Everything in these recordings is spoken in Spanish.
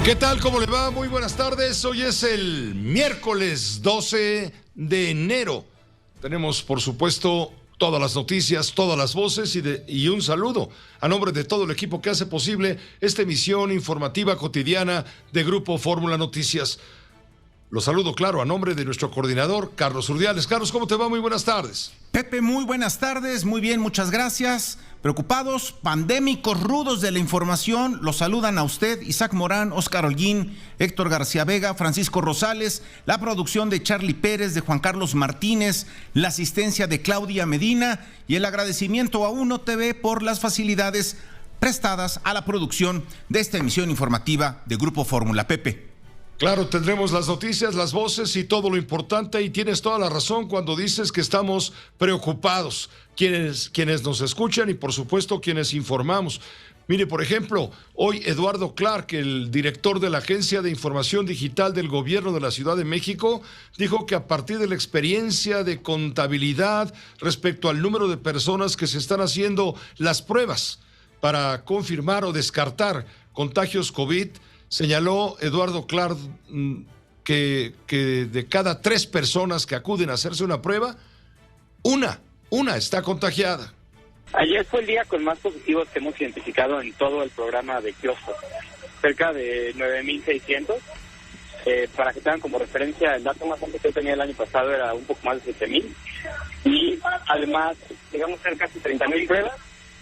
¿Qué tal? ¿Cómo le va? Muy buenas tardes. Hoy es el miércoles 12 de enero. Tenemos, por supuesto, todas las noticias, todas las voces y un saludo a nombre de todo el equipo que hace posible esta emisión informativa cotidiana de Grupo Fórmula Noticias. Los saludo, claro, a nombre de nuestro coordinador, Carlos Urdiales. Carlos, ¿cómo te va? Muy buenas tardes. Pepe, muy buenas tardes, muy bien, muchas gracias. Preocupados, pandémicos, rudos de la información, los saludan a usted, Isaac Morán, Óscar Holguín, Héctor García Vega, Francisco Rosales, la producción de Charlie Pérez, de Juan Carlos Martínez, la asistencia de Claudia Medina y el agradecimiento a Uno TV por las facilidades prestadas a la producción de esta emisión informativa de Grupo Fórmula. Pepe. Claro, tendremos las noticias, las voces y todo lo importante, y tienes toda la razón cuando dices que estamos preocupados, quienes nos escuchan y por supuesto quienes informamos. Mire, por ejemplo, hoy Eduardo Clark, el director de la Agencia de Información Digital del Gobierno de la Ciudad de México, dijo que a partir de la experiencia de contabilidad respecto al número de personas que se están haciendo las pruebas para confirmar o descartar contagios COVID, señaló Eduardo Clark que de cada 3 personas que acuden a hacerse una prueba, una está contagiada. Ayer fue el día con más positivos que hemos identificado en todo el programa de kioscos, cerca de 9,600. Para que tengan como referencia, el dato más alto que tenía el año pasado era un poco más de 7,000. Y además, llegamos a ser casi 30,000 pruebas.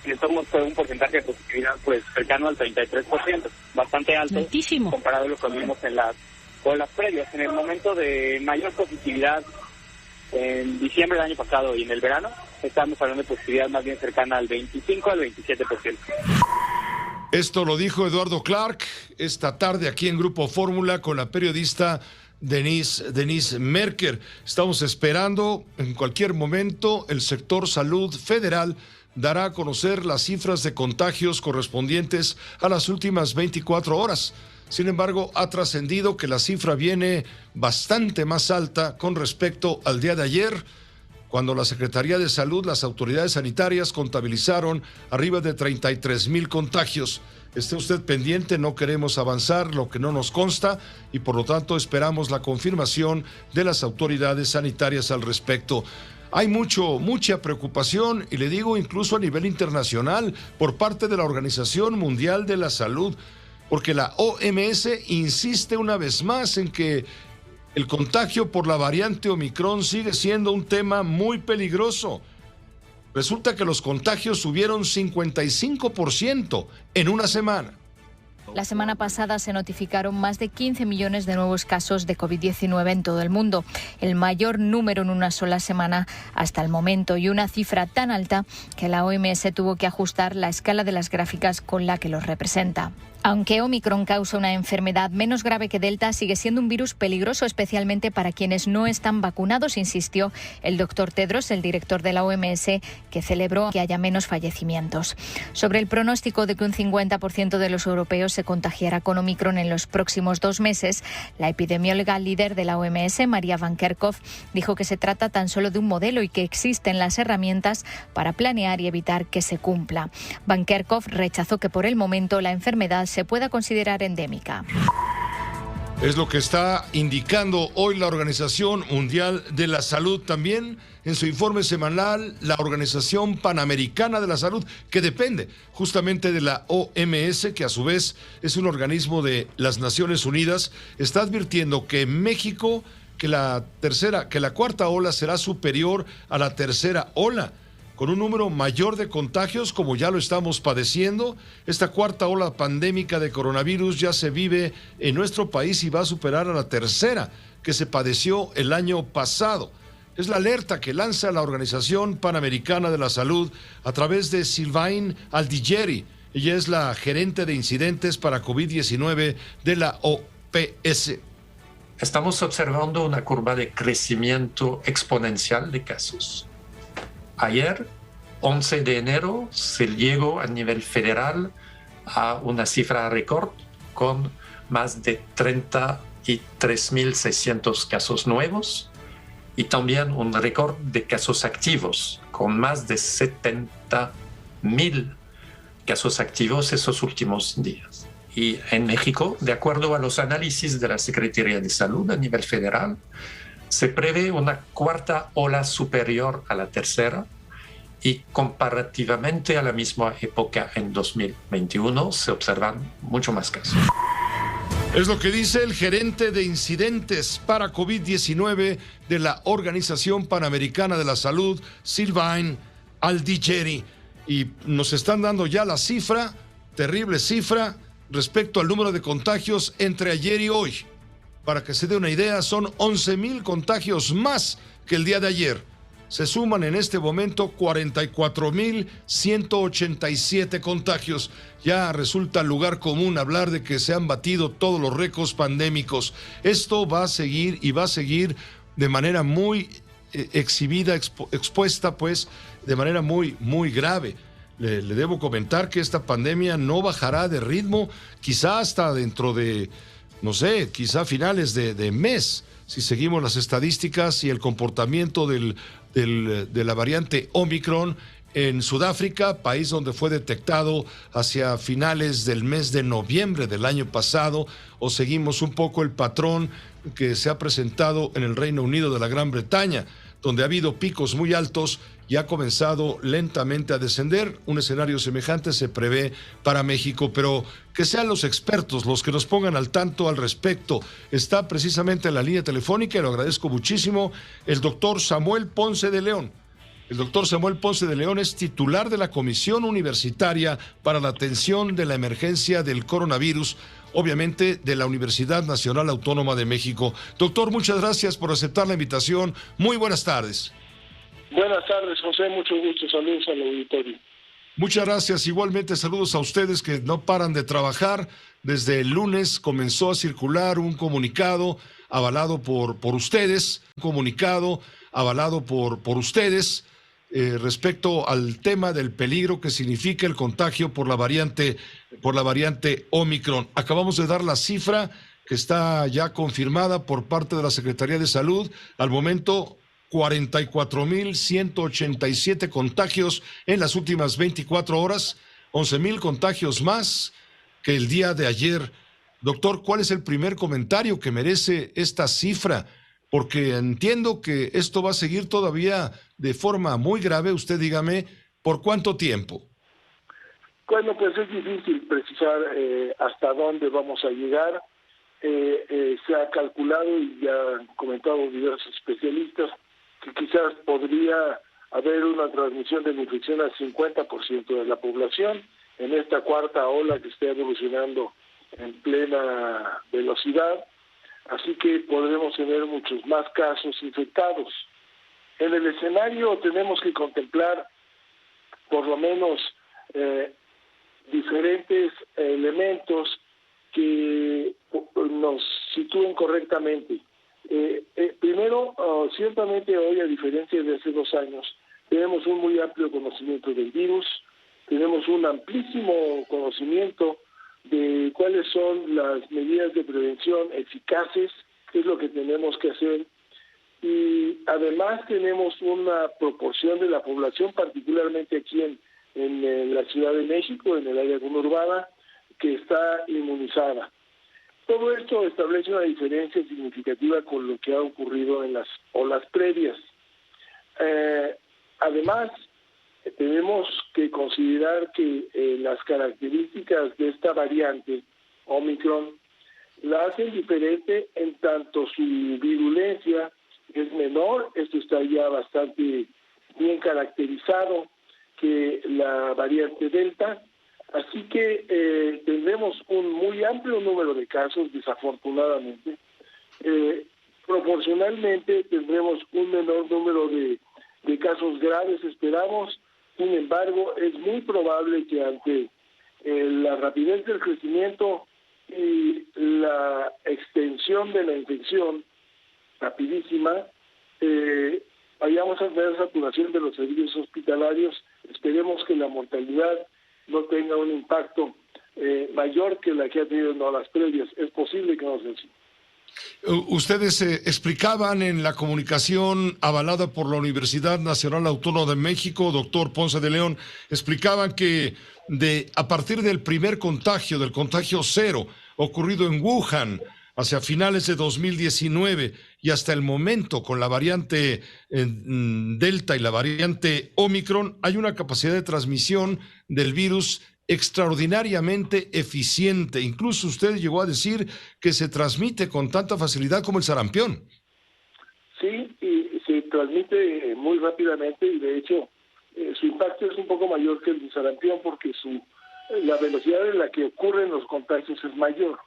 Y estamos con un porcentaje de positividad pues cercano al 33%, bastante alto. Altísimo. Comparado a lo que vimos en las olas previas. En el momento de mayor positividad, en diciembre del año pasado y en el verano, estábamos hablando de positividad más bien cercana al 25 al 27%. Esto lo dijo Eduardo Clark esta tarde aquí en Grupo Fórmula con la periodista Denise Merker. Estamos esperando en cualquier momento el sector salud federal dará a conocer las cifras de contagios correspondientes a las últimas 24 horas. Sin embargo, ha trascendido que la cifra viene bastante más alta con respecto al día de ayer, cuando la Secretaría de Salud, las autoridades sanitarias contabilizaron arriba de 33,000 contagios. Esté usted pendiente, no queremos avanzar lo que no nos consta y por lo tanto esperamos la confirmación de las autoridades sanitarias al respecto. Hay mucha preocupación, y le digo incluso a nivel internacional, por parte de la Organización Mundial de la Salud, porque la OMS insiste una vez más en que el contagio por la variante Omicron sigue siendo un tema muy peligroso. Resulta que los contagios subieron 55% en una semana. La semana pasada se notificaron más de 15 millones de nuevos casos de COVID-19 en todo el mundo, el mayor número en una sola semana hasta el momento, y una cifra tan alta que la OMS tuvo que ajustar la escala de las gráficas con la que los representa. Aunque Omicron causa una enfermedad menos grave que Delta, sigue siendo un virus peligroso, especialmente para quienes no están vacunados, insistió el doctor Tedros, el director de la OMS, que celebró que haya menos fallecimientos. Sobre el pronóstico de que un 50% de los europeos se contagiará con Omicron en los próximos 2 meses, la epidemióloga líder de la OMS, Maria Van Kerkhove, dijo que se trata tan solo de un modelo y que existen las herramientas para planear y evitar que se cumpla. Van Kerkhove rechazó que por el momento la enfermedad se pueda considerar endémica. Es lo que está indicando hoy la Organización Mundial de la Salud. También en su informe semanal, la Organización Panamericana de la Salud, que depende justamente de la OMS, que a su vez es un organismo de las Naciones Unidas, está advirtiendo que en México, que la cuarta ola será superior a la tercera ola, con un número mayor de contagios, como ya lo estamos padeciendo. Esta cuarta ola pandémica de coronavirus ya se vive en nuestro país y va a superar a la tercera que se padeció el año pasado. Es la alerta que lanza la Organización Panamericana de la Salud a través de Sylvain Aldigeri. Ella es la gerente de incidentes para COVID-19 de la OPS. Estamos observando una curva de crecimiento exponencial de casos. Ayer, 11 de enero, se llegó a nivel federal a una cifra récord con más de 33.600 casos nuevos y también un récord de casos activos con más de 70.000 casos activos esos últimos días. Y en México, de acuerdo a los análisis de la Secretaría de Salud a nivel federal, se prevé una cuarta ola superior a la tercera, y comparativamente a la misma época en 2021 se observan mucho más casos. Es lo que dice el gerente de incidentes para COVID-19 de la Organización Panamericana de la Salud, Sylvain Aldigeri. Y nos están dando ya la cifra, terrible cifra, respecto al número de contagios entre ayer y hoy. Para que se dé una idea, son 11,000 contagios más que el día de ayer. Se suman en este momento 44,187 contagios. Ya resulta lugar común hablar de que se han batido todos los récords pandémicos. Esto va a seguir y va a seguir de manera muy exhibida, expuesta, pues, de manera muy, muy grave. Le debo comentar que esta pandemia no bajará de ritmo, quizá hasta dentro de, no sé, quizá finales de mes, si seguimos las estadísticas y el comportamiento de la variante Omicron en Sudáfrica, país donde fue detectado hacia finales del mes de noviembre del año pasado, o seguimos un poco el patrón que se ha presentado en el Reino Unido de la Gran Bretaña, donde ha habido picos muy altos y ha comenzado lentamente a descender. Un escenario semejante se prevé para México, pero que sean los expertos los que nos pongan al tanto al respecto. Está precisamente en la línea telefónica, y lo agradezco muchísimo, el doctor Samuel Ponce de León. El doctor Samuel Ponce de León es titular de la Comisión Universitaria para la Atención de la Emergencia del Coronavirus, obviamente de la Universidad Nacional Autónoma de México. Doctor, muchas gracias por aceptar la invitación. Muy buenas tardes. Buenas tardes, José. Mucho gusto. Saludos al auditorio. Muchas gracias. Igualmente saludos a ustedes que no paran de trabajar. Desde el lunes comenzó a circular un comunicado avalado por ustedes, respecto al tema del peligro que significa el contagio por la variante Omicron. Acabamos de dar la cifra que está ya confirmada por parte de la Secretaría de Salud. Al momento, 44,187 contagios en las últimas 24 horas, 11,000 contagios más que el día de ayer. Doctor, ¿cuál es el primer comentario que merece esta cifra? Porque entiendo que esto va a seguir todavía de forma muy grave. Usted dígame, ¿por cuánto tiempo? Bueno, pues es difícil precisar hasta dónde vamos a llegar. Se ha calculado y ya han comentado diversos especialistas que quizás podría haber una transmisión de la infección al 50% de la población en esta cuarta ola que está evolucionando en plena velocidad. Así que podremos tener muchos más casos infectados. En el escenario tenemos que contemplar por lo menos diferentes elementos que nos sitúen correctamente. Primero, ciertamente hoy, a diferencia de hace 2 años, tenemos un muy amplio conocimiento del virus, tenemos un amplísimo conocimiento de cuáles son las medidas de prevención eficaces, qué es lo que tenemos que hacer, y además tenemos una proporción de la población, particularmente aquí en la Ciudad de México, en el área conurbada, que está inmunizada. Todo esto establece una diferencia significativa con lo que ha ocurrido en las olas previas. Además, tenemos que considerar que las características de esta variante Omicron la hacen diferente en tanto su virulencia es menor, esto está ya bastante bien caracterizado, que la variante Delta, así que tendremos un muy amplio número de casos, desafortunadamente. Proporcionalmente tendremos un menor número de casos graves, esperamos. Sin embargo, es muy probable que ante la rapidez del crecimiento y la extensión de la infección rapidísima, vayamos a tener saturación de los servicios hospitalarios. Esperemos que la mortalidad no tenga un impacto mayor que la que ha tenido en olas previas. Es posible que no sea así. Ustedes explicaban en la comunicación avalada por la Universidad Nacional Autónoma de México, doctor Ponce de León, explicaban que a partir del primer contagio, del contagio cero, ocurrido en Wuhan, hacia finales de 2019 y hasta el momento con la variante Delta y la variante Omicron, hay una capacidad de transmisión del virus extraordinariamente eficiente. Incluso usted llegó a decir que se transmite con tanta facilidad como el sarampión. Sí, y se transmite muy rápidamente y de hecho su impacto es un poco mayor que el del sarampión porque la velocidad en la que ocurren los contagios es mayor,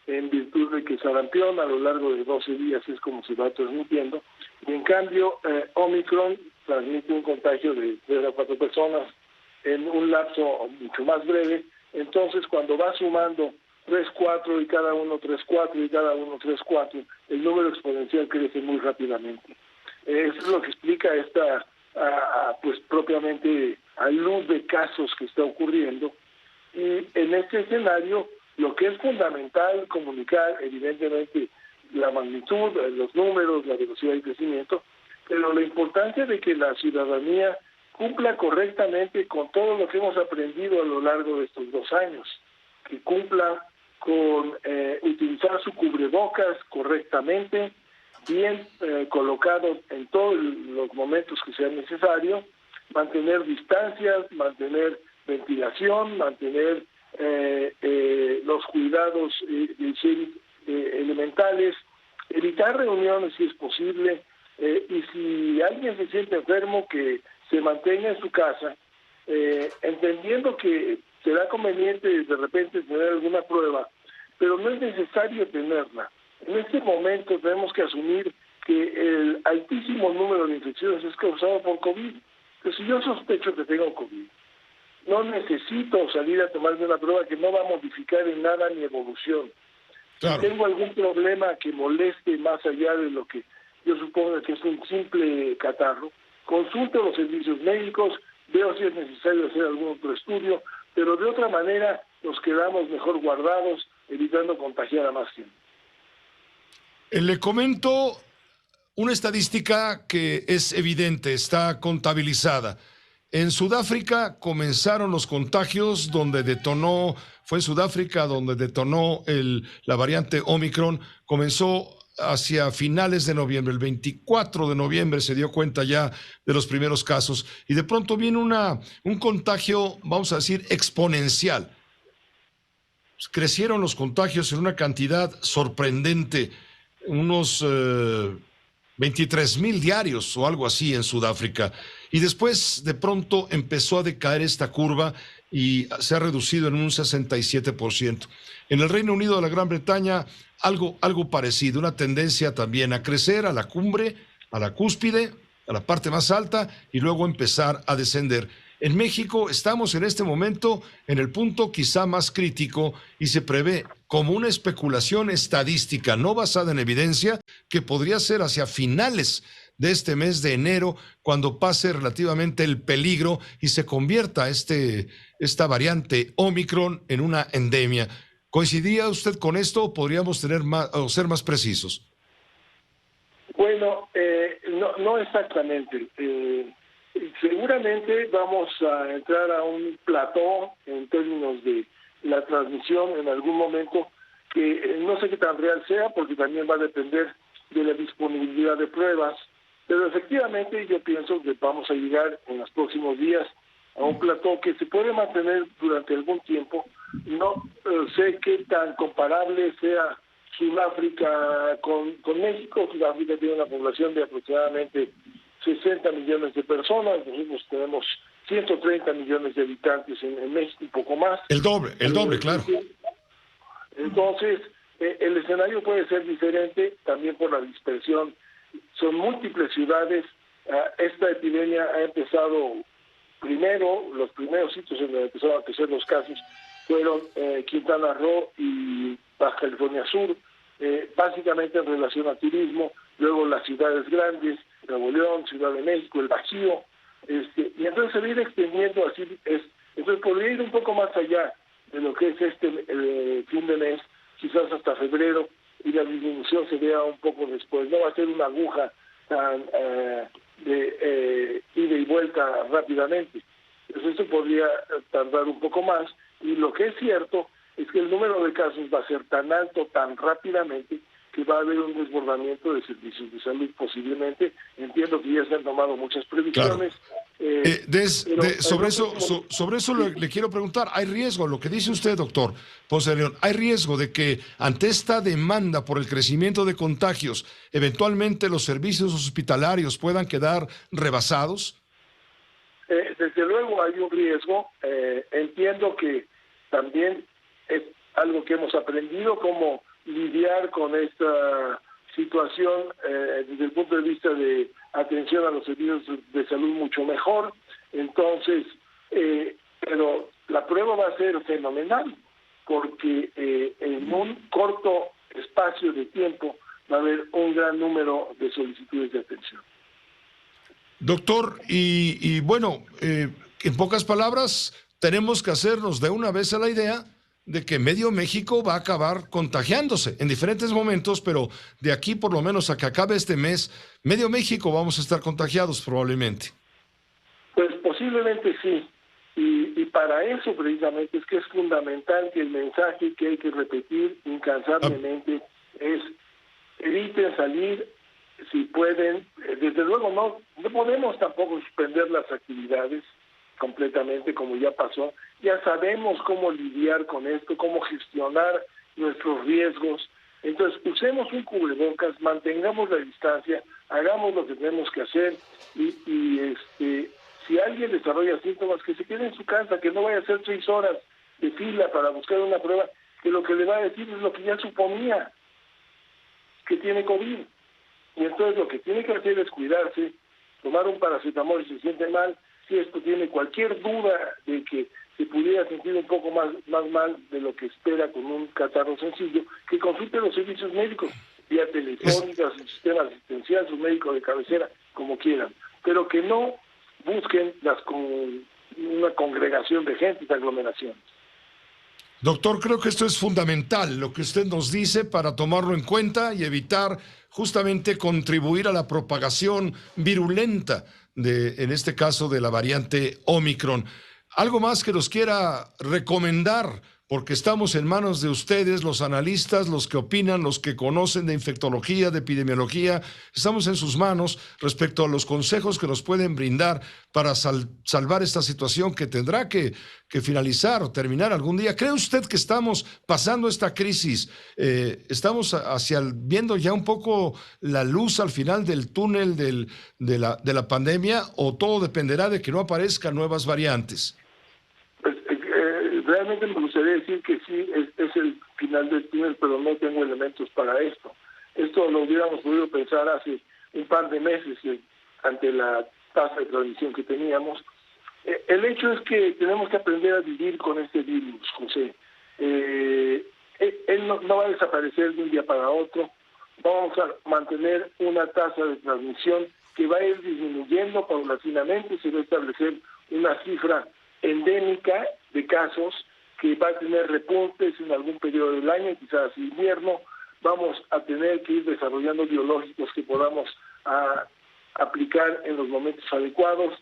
en virtud de que sarampión a lo largo de 12 días es como se va transmitiendo, y en cambio Omicron transmite un contagio de 3 a 4 personas en un lapso mucho más breve. Entonces cuando va sumando 3, 4 y cada uno 3, 4 y cada uno 3, 4, el número exponencial crece muy rápidamente. Eso es lo que explica esta pues propiamente a luz de casos que está ocurriendo, y en este escenario lo que es fundamental comunicar evidentemente la magnitud, los números, la velocidad de crecimiento, pero la importancia de que la ciudadanía cumpla correctamente con todo lo que hemos aprendido a lo largo de estos 2 años, que cumpla con utilizar su cubrebocas correctamente, bien colocado en todos los momentos que sea necesario, mantener distancias, mantener ventilación, mantener los cuidados elementales, evitar reuniones si es posible, y si alguien se siente enfermo que se mantenga en su casa, entendiendo que será conveniente de repente tener alguna prueba, pero no es necesario tenerla. En este momento tenemos que asumir que el altísimo número de infecciones es causado por COVID. Pero si yo sospecho que tengo COVID, no necesito salir a tomarme una prueba que no va a modificar en nada mi evolución. Claro. Si tengo algún problema que moleste más allá de lo que yo supongo que es un simple catarro, consulto los servicios médicos, veo si es necesario hacer algún otro estudio, pero de otra manera nos quedamos mejor guardados, evitando contagiar a más gente. Le comento una estadística que es evidente, está contabilizada. En Sudáfrica comenzaron los contagios fue en Sudáfrica donde detonó la variante Omicron, comenzó hacia finales de noviembre, el 24 de noviembre se dio cuenta ya de los primeros casos y de pronto viene un contagio, vamos a decir, exponencial. Crecieron los contagios en una cantidad sorprendente, unos 23,000 diarios o algo así en Sudáfrica. Y después de pronto empezó a decaer esta curva y se ha reducido en un 67%. En el Reino Unido de la Gran Bretaña, algo parecido, una tendencia también a crecer a la cumbre, a la cúspide, a la parte más alta y luego empezar a descender. En México estamos en este momento en el punto quizá más crítico y se prevé como una especulación estadística no basada en evidencia que podría ser hacia finales de este mes de enero cuando pase relativamente el peligro y se convierta esta variante Omicron en una endemia. ¿Coincidía usted con esto o podríamos ser más precisos? Bueno, no exactamente. Seguramente vamos a entrar a un plató en términos de la transmisión en algún momento que no sé qué tan real sea porque también va a depender de la disponibilidad de pruebas, pero efectivamente yo pienso que vamos a llegar en los próximos días a un plató que se puede mantener durante algún tiempo. No sé qué tan comparable sea Sudáfrica con México. Sudáfrica tiene una población de aproximadamente 60 millones de personas, nosotros tenemos 130 millones de habitantes en México, un poco más. El doble, claro. Entonces, el escenario puede ser diferente también por la dispersión. Son múltiples ciudades. Esta epidemia ha empezado los primeros sitios en donde empezaron a crecer los casos fueron Quintana Roo y Baja California Sur, básicamente en relación a turismo, luego las ciudades grandes, Nuevo León, Ciudad de México, el Bajío, y entonces se viene extendiendo así, entonces podría ir un poco más allá de lo que es fin de mes, quizás hasta febrero, y la disminución se vea un poco después. No va a ser una aguja tan de ida y vuelta rápidamente. Entonces esto podría tardar un poco más, y lo que es cierto es que el número de casos va a ser tan alto tan rápidamente que va a haber un desbordamiento de servicios de salud posiblemente. Entiendo que ya se han tomado muchas previsiones. Claro. Sobre eso le quiero preguntar, ¿hay riesgo, lo que dice usted, doctor Ponce de León, hay riesgo de que ante esta demanda por el crecimiento de contagios, eventualmente los servicios hospitalarios puedan quedar rebasados? Desde luego hay un riesgo. Entiendo que también es algo que hemos aprendido, cómo lidiar con esta situación desde el punto de vista de atención a los servicios de salud mucho mejor. Entonces, pero la prueba va a ser fenomenal, porque en un corto espacio de tiempo va a haber un gran número de solicitudes de atención. Doctor, y bueno, en pocas palabras, tenemos que hacernos de una vez a la idea de que medio México va a acabar contagiándose en diferentes momentos, pero de aquí por lo menos a que acabe este mes, medio México vamos a estar contagiados probablemente. Pues posiblemente sí, y para eso precisamente es que es fundamental que el mensaje que hay que repetir incansablemente es: eviten salir si pueden. Desde luego no podemos tampoco suspender las actividades completamente, como ya pasó. Ya sabemos cómo lidiar con esto, cómo gestionar nuestros riesgos. Entonces, usemos un cubrebocas, mantengamos la distancia, hagamos lo que tenemos que hacer, y si alguien desarrolla síntomas, que se quede en su casa, que no vaya a hacer 6 horas de fila para buscar una prueba, que lo que le va a decir es lo que ya suponía, que tiene COVID. Y entonces lo que tiene que hacer es cuidarse, tomar un paracetamol si se siente mal. Si esto tiene cualquier duda de que se pudiera sentir un poco más mal de lo que espera con un catarro sencillo, que consulte los servicios médicos, vía telefónica, su sistema asistencial, su médico de cabecera, como quieran, pero que no busquen una congregación de gente, de aglomeraciones. Doctor, creo que esto es fundamental, lo que usted nos dice, para tomarlo en cuenta y evitar justamente contribuir a la propagación virulenta en este caso de la variante Omicron. ¿Algo más que nos quiera recomendar? Porque estamos en manos de ustedes, los analistas, los que opinan, los que conocen de infectología, de epidemiología. Estamos en sus manos respecto a los consejos que nos pueden brindar para salvar esta situación que tendrá que finalizar o terminar algún día. ¿Cree usted que estamos pasando esta crisis? ¿Estamos viendo ya un poco la luz al final del túnel de la pandemia, o todo dependerá de que no aparezcan nuevas variantes? Realmente me gustaría decir que sí, es el final del túnel, pero no tengo elementos para esto. Esto lo hubiéramos podido pensar hace un par de meses ante la tasa de transmisión que teníamos. El hecho es que tenemos que aprender a vivir con este virus, José. Él no va a desaparecer de un día para otro. Vamos a mantener una tasa de transmisión que va a ir disminuyendo paulatinamente. Se va a establecer una cifra endémica de casos que va a tener repuntes en algún periodo del año, quizás invierno. Vamos a tener que ir desarrollando biológicos que podamos aplicar en los momentos adecuados,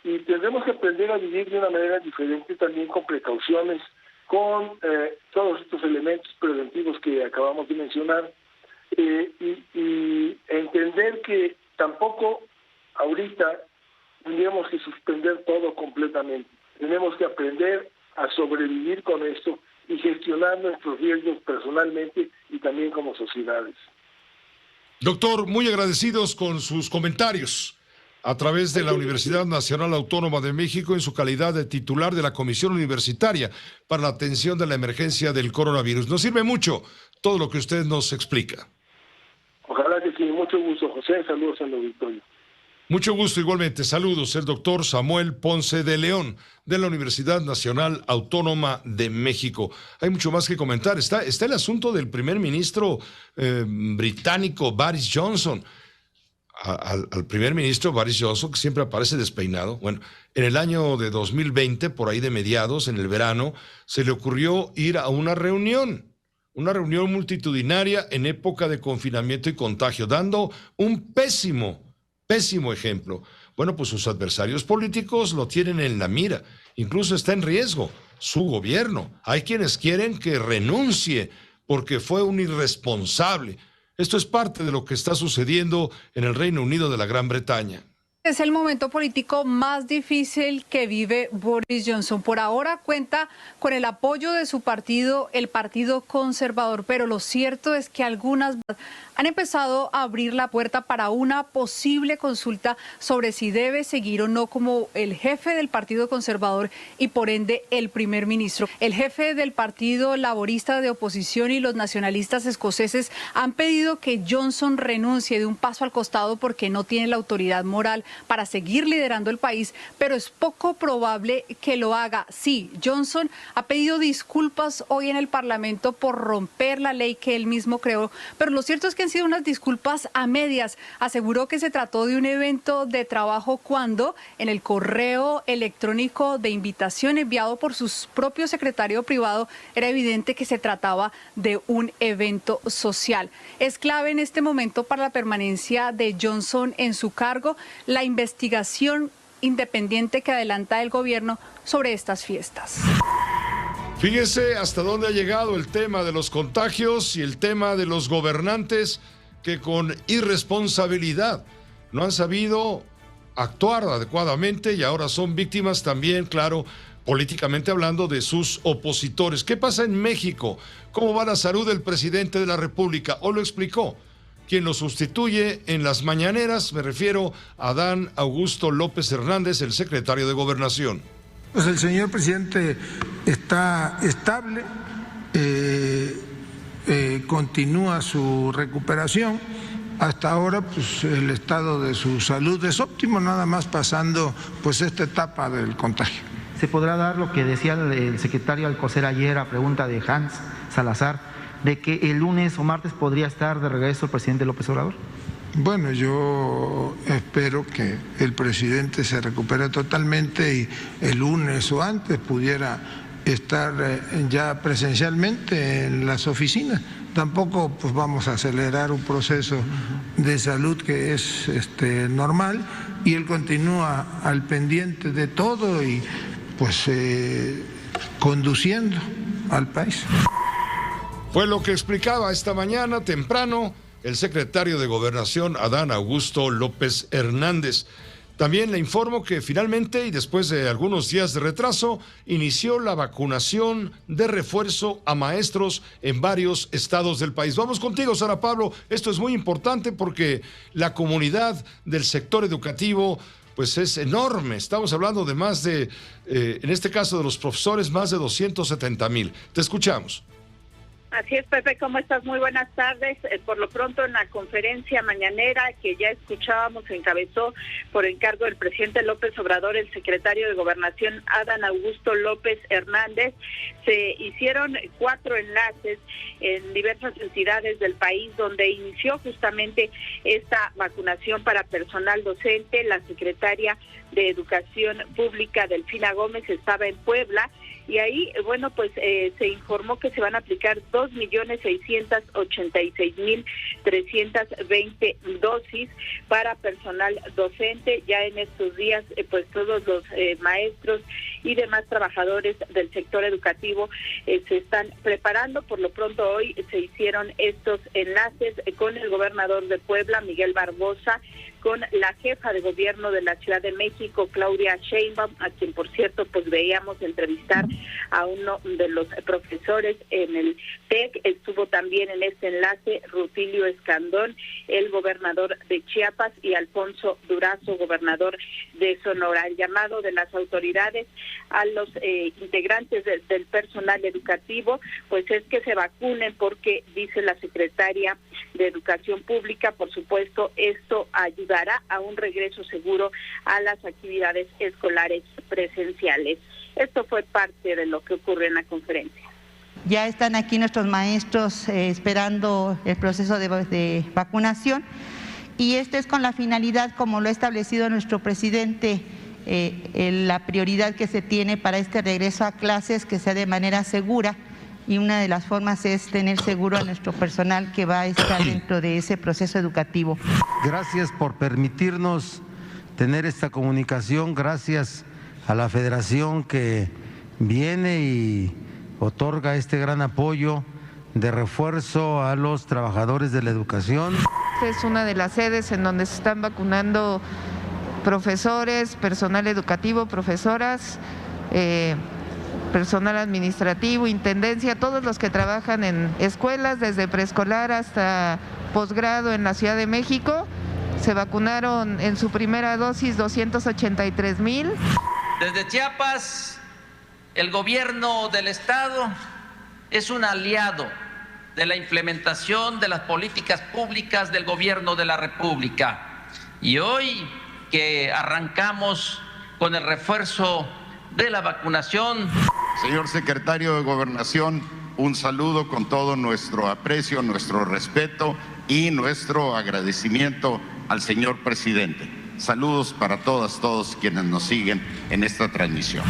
y tendremos que aprender a vivir de una manera diferente, también con precauciones, con todos estos elementos preventivos que acabamos de mencionar, y entender que tampoco ahorita tendríamos que suspender todo completamente. Tenemos que aprender a sobrevivir con esto y gestionar nuestros riesgos personalmente y también como sociedades. Doctor, muy agradecidos con sus comentarios a través de la Universidad Nacional Autónoma de México en su calidad de titular de la Comisión Universitaria para la Atención de la Emergencia del Coronavirus. Nos sirve mucho todo lo que usted nos explica. Ojalá que sí. Mucho gusto, José. Saludos al auditorio. Mucho gusto igualmente. Saludos, el doctor Samuel Ponce de León, de la Universidad Nacional Autónoma de México. Hay mucho más que comentar. Está el asunto del primer ministro británico, Boris Johnson. Al primer ministro Boris Johnson, que siempre aparece despeinado. Bueno, en el año de 2020, por ahí de mediados, en el verano, se le ocurrió ir a una reunión una reunión multitudinaria en época de confinamiento y contagio, dando un pésimo ejemplo. Bueno, pues sus adversarios políticos lo tienen en la mira, incluso está en riesgo su gobierno. Hay quienes quieren que renuncie porque fue un irresponsable. Esto es parte de lo que está sucediendo en el Reino Unido de la Gran Bretaña. Es el momento político más difícil que vive Boris Johnson. Por ahora cuenta con el apoyo de su partido, el Partido Conservador, pero lo cierto es que algunas han empezado a abrir la puerta para una posible consulta sobre si debe seguir o no como el jefe del Partido Conservador y por ende el primer ministro. El jefe del Partido Laborista de Oposición y los nacionalistas escoceses han pedido que Johnson renuncie de un paso al costado porque no tiene la autoridad moral para seguir liderando el país, pero es poco probable que lo haga. Sí, Johnson ha pedido disculpas hoy en el Parlamento por romper la ley que él mismo creó, pero lo cierto es que han sido unas disculpas a medias. Aseguró que se trató de un evento de trabajo cuando en el correo electrónico de invitación enviado por su propio secretario privado era evidente que se trataba de un evento social. Es clave en este momento para la permanencia de Johnson en su cargo la investigación independiente que adelanta el gobierno sobre estas fiestas. Fíjese hasta dónde ha llegado el tema de los contagios y el tema de los gobernantes que con irresponsabilidad no han sabido actuar adecuadamente y ahora son víctimas también, claro, políticamente hablando, de sus opositores. ¿Qué pasa en México? ¿Cómo va la salud del presidente de la República? Hoy lo explicó quien lo sustituye en las mañaneras, me refiero a Adán Augusto López Hernández, el secretario de Gobernación. Pues el señor presidente está estable, continúa su recuperación. Hasta ahora pues el estado de su salud es óptimo, nada más pasando pues esta etapa del contagio. ¿Se podrá dar lo que decía el secretario Alcocer ayer a pregunta de Hans Salazar, de que el lunes o martes podría estar de regreso el presidente López Obrador? Bueno, yo espero que el presidente se recupere totalmente y el lunes o antes pudiera estar ya presencialmente en las oficinas. Tampoco pues vamos a acelerar un proceso de salud que es normal, y él continúa al pendiente de todo y pues conduciendo al país. Fue lo que explicaba esta mañana temprano el secretario de Gobernación, Adán Augusto López Hernández. También le informo que finalmente, y después de algunos días de retraso, inició la vacunación de refuerzo a maestros en varios estados del país. Vamos contigo, Sara Pablo. Esto es muy importante porque la comunidad del sector educativo pues es enorme. Estamos hablando de más de, en este caso de los profesores, más de 270,000. Te escuchamos. Así es, Pepe, ¿cómo estás? Muy buenas tardes. Por lo pronto, en la conferencia mañanera que ya escuchábamos, se encabezó por encargo del presidente López Obrador, el secretario de Gobernación, Adán Augusto López Hernández. Se hicieron 4 enlaces en diversas entidades del país donde inició justamente esta vacunación para personal docente. La secretaria de Educación Pública, Delfina Gómez, estaba en Puebla, y ahí, bueno, pues se informó que se van a aplicar 2.686.320 dosis para personal docente. Ya en estos días, pues todos los maestros y demás trabajadores del sector educativo se están preparando. Por lo pronto hoy se hicieron estos enlaces con el gobernador de Puebla, Miguel Barbosa, con la jefa de gobierno de la Ciudad de México, Claudia Sheinbaum, a quien por cierto pues veíamos entrevistar a uno de los profesores en el TEC. Estuvo también en este enlace Rutilio Escandón, el gobernador de Chiapas, y Alfonso Durazo, gobernador de Sonora. El llamado de las autoridades a los integrantes del personal educativo pues es que se vacunen, porque dice la secretaria de Educación Pública, por supuesto, esto ayudará a un regreso seguro a las actividades escolares presenciales. Esto fue parte de lo que ocurre en la conferencia. Ya están aquí nuestros maestros esperando el proceso de vacunación, y esto es con la finalidad, como lo ha establecido nuestro presidente, la prioridad que se tiene para este regreso a clases, que sea de manera segura, y una de las formas es tener seguro a nuestro personal que va a estar dentro de ese proceso educativo. Gracias por permitirnos tener esta comunicación, gracias a la Federación que viene y otorga este gran apoyo de refuerzo a los trabajadores de la educación. Es una de las sedes en donde se están vacunando profesores, personal educativo, profesoras, personal administrativo, intendencia, todos los que trabajan en escuelas, desde preescolar hasta posgrado en la Ciudad de México. Se vacunaron en su primera dosis 283,000. Desde Chiapas, el gobierno del estado es un aliado de la implementación de las políticas públicas del gobierno de la República. Y hoy que arrancamos con el refuerzo de la vacunación. Señor secretario de Gobernación, un saludo con todo nuestro aprecio, nuestro respeto y nuestro agradecimiento al señor presidente. Saludos para todos quienes nos siguen en esta transmisión.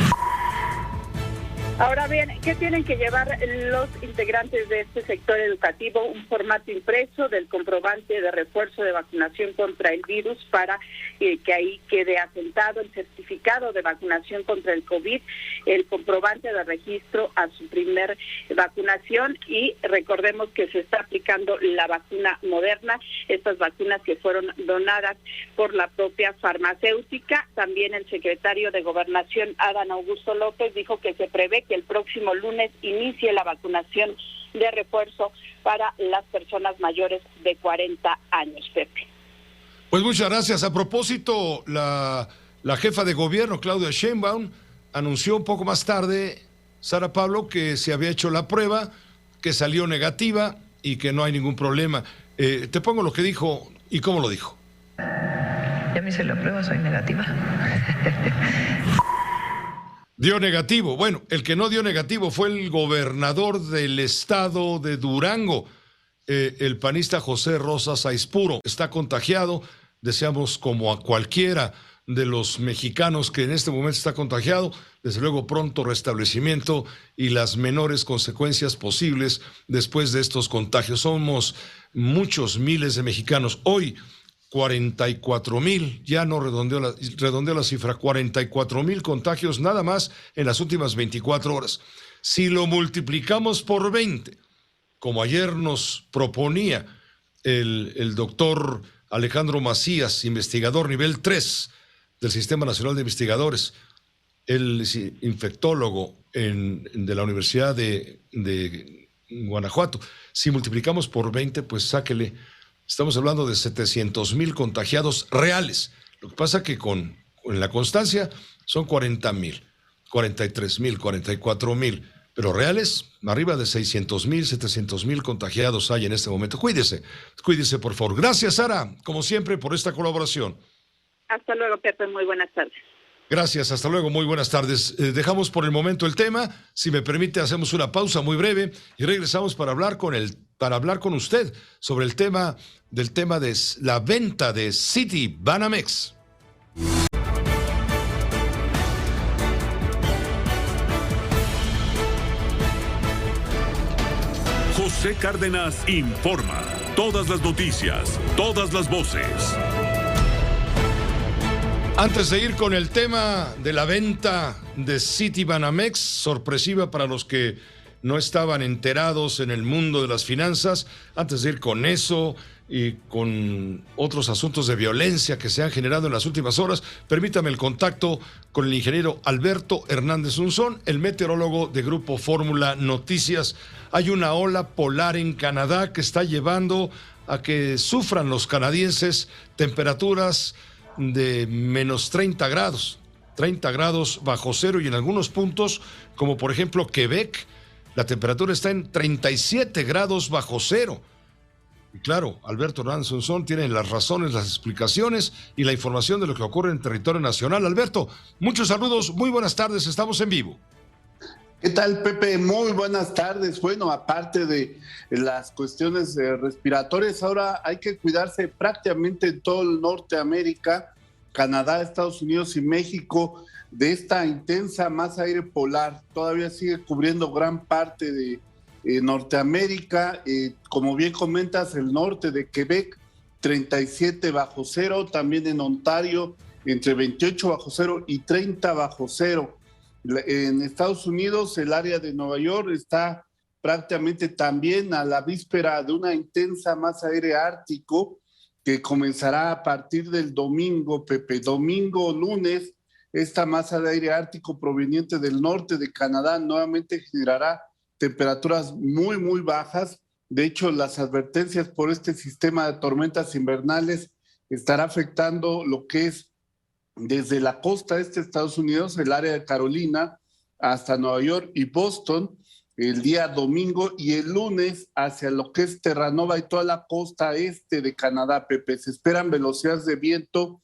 Ahora bien, ¿qué tienen que llevar los integrantes de este sector educativo? Un formato impreso del comprobante de refuerzo de vacunación contra el virus para que ahí quede asentado el certificado de vacunación contra el COVID, el comprobante de registro a su primer vacunación, y recordemos que se está aplicando la vacuna Moderna, estas vacunas que fueron donadas por la propia farmacéutica. También el secretario de Gobernación, Adán Augusto López, dijo que se prevé que el próximo lunes inicie la vacunación de refuerzo para las personas mayores de 40 años, Pepe. Pues muchas gracias. A propósito, la jefa de gobierno, Claudia Sheinbaum, anunció un poco más tarde, Sara Pablo, que se había hecho la prueba, que salió negativa y que no hay ningún problema. Te pongo lo que dijo y cómo lo dijo. Ya me hice la prueba, soy negativa. Dio negativo. Bueno, el que no dio negativo fue el gobernador del estado de Durango, el panista José Rosa Saizpuro. Está contagiado. Deseamos, como a cualquiera de los mexicanos que en este momento está contagiado, desde luego pronto restablecimiento y las menores consecuencias posibles después de estos contagios. Somos muchos miles de mexicanos. Hoy 44,000, ya no redondeó la cifra, 44,000 contagios nada más en las últimas 24 horas. Si lo multiplicamos por 20, como ayer nos proponía el doctor Alejandro Macías, investigador nivel 3 del Sistema Nacional de Investigadores, él es infectólogo de la Universidad de Guanajuato. Si multiplicamos por 20, pues sáquele. Estamos hablando de 700,000 contagiados reales. Lo que pasa que con la constancia son 40,000, 43,000, 44,000, pero reales, arriba de 600,000, 700,000 contagiados hay en este momento. Cuídese por favor. Gracias, Sara, como siempre, por esta colaboración. Hasta luego, Pepe, muy buenas tardes. Gracias, hasta luego, muy buenas tardes. Dejamos por el momento el tema. Si me permite, hacemos una pausa muy breve y regresamos para hablar con usted sobre el tema de la venta de Citibanamex. José Cárdenas informa. Todas las noticias, todas las voces. Antes de ir con el tema de la venta de Citibanamex, sorpresiva para los que no estaban enterados en el mundo de las finanzas, antes de ir con eso y con otros asuntos de violencia que se han generado en las últimas horas, permítame el contacto con el ingeniero Alberto Hernández Unzón, el meteorólogo de Grupo Fórmula Noticias. Hay una ola polar en Canadá que está llevando a que sufran los canadienses temperaturas de menos 30 grados bajo cero, y en algunos puntos, como por ejemplo Quebec, la temperatura está en 37 grados bajo cero. Y claro, Alberto Hernández Unzón tiene las razones, las explicaciones y la información de lo que ocurre en territorio nacional. Alberto, muchos saludos, muy buenas tardes, estamos en vivo. ¿Qué tal, Pepe? Muy buenas tardes. Bueno, aparte de las cuestiones respiratorias, ahora hay que cuidarse prácticamente en todo el Norteamérica, Canadá, Estados Unidos y México, de esta intensa masa aire polar. Todavía sigue cubriendo gran parte Norteamérica, como bien comentas, el norte de Quebec, 37 bajo cero, también en Ontario, entre 28 bajo cero y 30 bajo cero. En Estados Unidos, el área de Nueva York está prácticamente también a la víspera de una intensa masa aérea ártico que comenzará a partir del domingo, Pepe. Domingo, lunes, esta masa de aire ártico proveniente del norte de Canadá nuevamente generará temperaturas muy, muy bajas. De hecho, las advertencias por este sistema de tormentas invernales estará afectando lo que es desde la costa este de Estados Unidos, el área de Carolina, hasta Nueva York y Boston, el día domingo, y el lunes hacia lo que es Terranova y toda la costa este de Canadá, Pepe. Se esperan velocidades de viento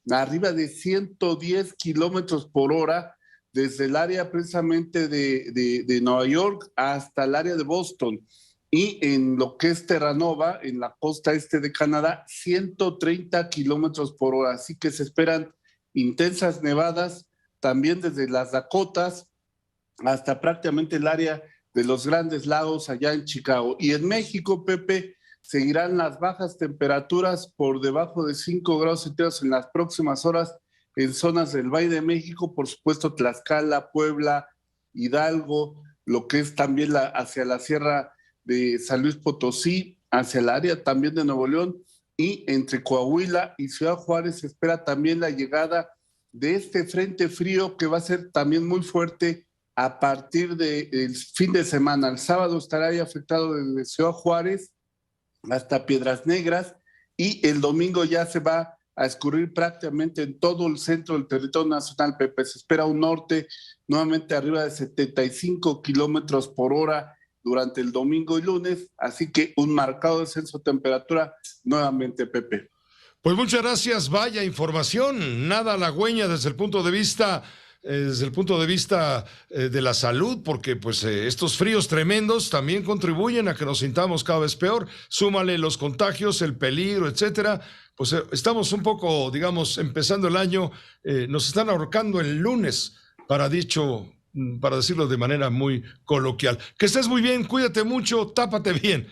arriba de 110 kilómetros por hora desde el área precisamente de Nueva York hasta el área de Boston. Y en lo que es Terranova, en la costa este de Canadá, 130 kilómetros por hora. Así que se esperan intensas nevadas también desde las Dakotas hasta prácticamente el área de los Grandes Lagos allá en Chicago. Y en México, Pepe, seguirán las bajas temperaturas por debajo de 5 grados centígrados en las próximas horas en zonas del Valle de México, por supuesto Tlaxcala, Puebla, Hidalgo, lo que es también hacia la sierra de San Luis Potosí, hacia el área también de Nuevo León, y entre Coahuila y Ciudad Juárez se espera también la llegada de este frente frío que va a ser también muy fuerte a partir del fin de semana. El sábado estará ahí afectado desde Ciudad Juárez hasta Piedras Negras, y el domingo ya se va a escurrir prácticamente en todo el centro del territorio nacional, Pepe. Se espera un norte nuevamente arriba de 75 kilómetros por hora durante el domingo y lunes, así que un marcado descenso de temperatura nuevamente, Pepe. Pues muchas gracias, vaya información, nada halagüeña desde el punto de vista de la salud, porque pues estos fríos tremendos también contribuyen a que nos sintamos cada vez peor. Súmale los contagios, el peligro, etcétera. Pues estamos un poco, digamos, empezando el año, nos están ahorcando el lunes, para decirlo de manera muy coloquial. Que estés muy bien, cuídate mucho, tápate bien.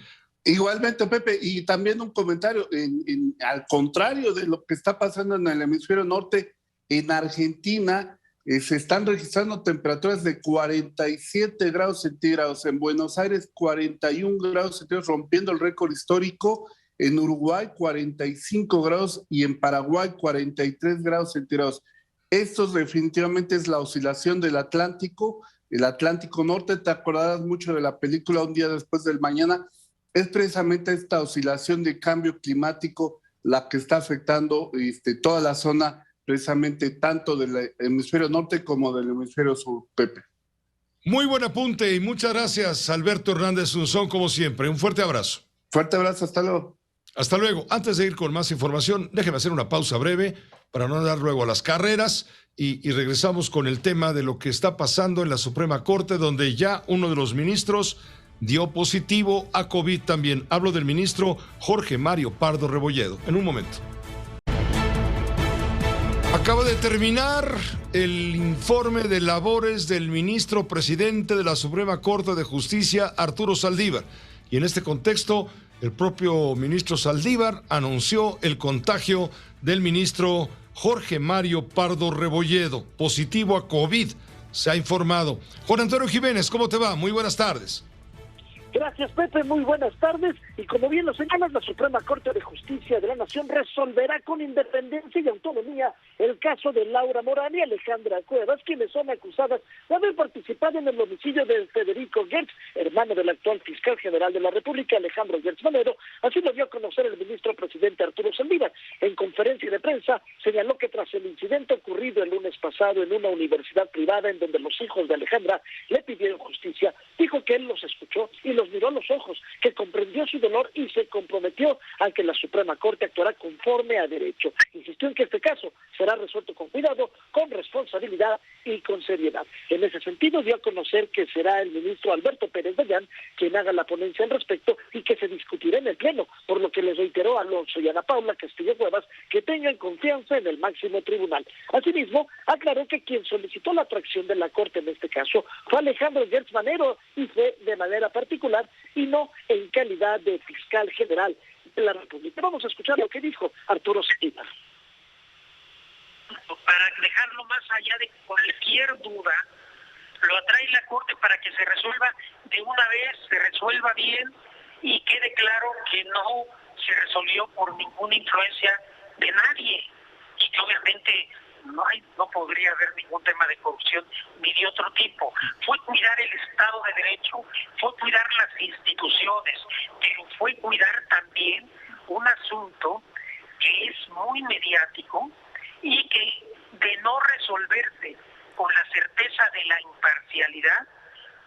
Igualmente, Pepe, y también un comentario, al contrario de lo que está pasando en el hemisferio norte, en Argentina se están registrando temperaturas de 47 grados centígrados, en Buenos Aires 41 grados centígrados, rompiendo el récord histórico, en Uruguay 45 grados y en Paraguay 43 grados centígrados. Esto definitivamente es la oscilación del Atlántico, el Atlántico Norte. Te acordarás mucho de la película Un día después del mañana. Es precisamente esta oscilación de cambio climático la que está afectando toda la zona, precisamente tanto del hemisferio norte como del hemisferio sur, Pepe. Muy buen apunte y muchas gracias, Alberto Hernández Unzón, como siempre. Un fuerte abrazo. Fuerte abrazo, hasta luego. Hasta luego. Antes de ir con más información, déjeme hacer una pausa breve para no dar luego a las carreras y regresamos con el tema de lo que está pasando en la Suprema Corte, donde ya uno de los ministros dio positivo a COVID también. Hablo del ministro Jorge Mario Pardo Rebolledo. En un momento. Acaba de terminar el informe de labores del ministro presidente de la Suprema Corte de Justicia, Arturo Saldívar. Y en este contexto, el propio ministro Saldívar anunció el contagio del ministro Jorge Mario Pardo Rebolledo, positivo a COVID, se ha informado. Juan Antonio Jiménez, ¿cómo te va? Muy buenas tardes. Gracias, Pepe, muy buenas tardes. Y como bien lo señalas, la Suprema Corte de Justicia de la Nación resolverá con independencia y autonomía el caso de Laura Morán y Alejandra Cuevas, quienes son acusadas de haber participado en el homicidio de Federico Gertz, hermano del actual fiscal general de la República, Alejandro Gertz Manero. Así lo dio a conocer el ministro presidente Arturo Saldívar. En conferencia de prensa señaló que tras el incidente ocurrido el lunes pasado en una universidad privada en donde los hijos de Alejandra le pidieron justicia, dijo que él los escuchó y los miró a los ojos, que comprendió su dolor y se comprometió a que la Suprema Corte actuará conforme a derecho. Insistió en que este caso será resuelto con cuidado, con responsabilidad y con seriedad. En ese sentido, dio a conocer que será el ministro Alberto Pérez Dayán quien haga la ponencia al respecto y que se discutirá en el Pleno, por lo que les reiteró a Alonso y Ana Paula Castillo Cuevas que tengan confianza en el máximo tribunal. Asimismo, aclaró que quien solicitó la atracción de la Corte en este caso fue Alejandro Gertz Manero y fue de manera particular y no en calidad de fiscal general de la República. Vamos a escuchar lo que dijo Arturo Saldívar. Para dejarlo más allá de cualquier duda, lo atrae la Corte para que se resuelva de una vez, se resuelva bien y quede claro que no se resolvió por ninguna influencia de nadie y que obviamente no podría haber ningún tema de corrupción ni de otro tipo. Fue cuidar el Estado de Derecho, fue cuidar las instituciones, pero fue cuidar también un asunto que es muy mediático y que de no resolverse con la certeza de la imparcialidad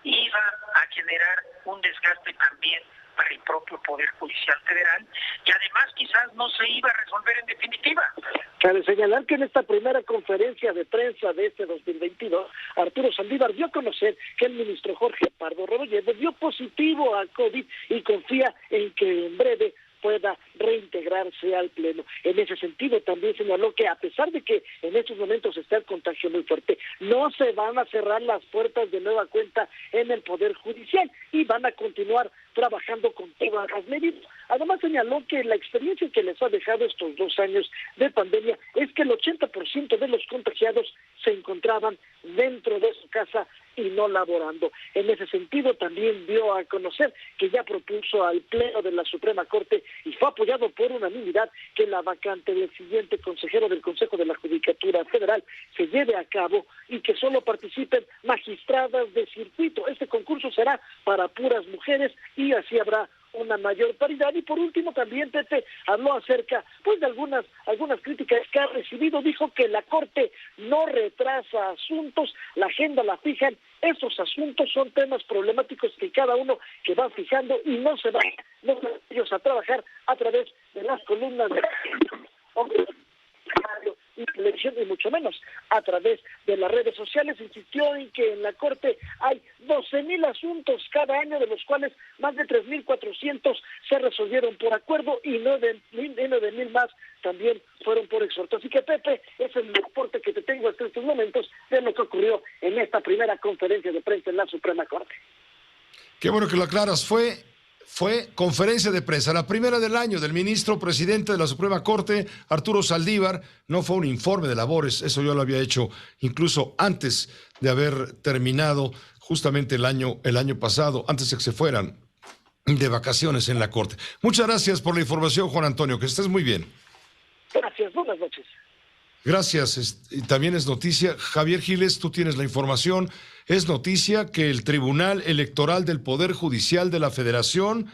iba a generar un desgaste también para el propio Poder Judicial Federal y además quizás no se iba a resolver en definitiva. Cabe señalar que en esta primera conferencia de prensa de este 2022, Arturo Saldívar dio a conocer que el ministro Jorge Pardo Rebolledo dio positivo a COVID y confía en que en breve pueda reintegrarse al Pleno. En ese sentido, también señaló que a pesar de que en estos momentos está el contagio muy fuerte, no se van a cerrar las puertas de nueva cuenta en el Poder Judicial y van a continuar trabajando con todas las medidas. Además, señaló que la experiencia que les ha dejado estos 2 años de pandemia es que el 80% de los contagiados se encontraban dentro de su casa y no laborando. En ese sentido, también dio a conocer que ya propuso al Pleno de la Suprema Corte y fue apoyado por unanimidad que la vacante del siguiente consejero del Consejo de la Judicatura Federal se lleve a cabo y que solo participen magistradas de circuito. Este concurso será para puras mujeres y así habrá una mayor paridad. Y por último también Pepe habló acerca de algunas críticas que ha recibido. Dijo que la Corte no retrasa asuntos, la agenda la fijan, esos asuntos son temas problemáticos que cada uno que va fijando y no se van ellos a trabajar a través de las columnas de radio y televisión y mucho menos a través de las redes sociales. Insistió en que en la Corte hay 12,000 asuntos cada año, de los cuales más de 3,400 se resolvieron por acuerdo y 9,000 más también fueron por exhorto. Así que, Pepe, ese es el reporte que te tengo hasta estos momentos de lo que ocurrió en esta primera conferencia de prensa en la Suprema Corte. Qué bueno que lo aclaras. Fue conferencia de prensa, la primera del año, del ministro presidente de la Suprema Corte, Arturo Saldívar. No fue un informe de labores, eso yo lo había hecho incluso antes de haber terminado justamente el año pasado, antes de que se fueran de vacaciones en la Corte. Muchas gracias por la información, Juan Antonio, que estés muy bien. Gracias, buenas noches. Gracias. Y también es noticia, Javier Giles, tú tienes la información, es noticia que el Tribunal Electoral del Poder Judicial de la Federación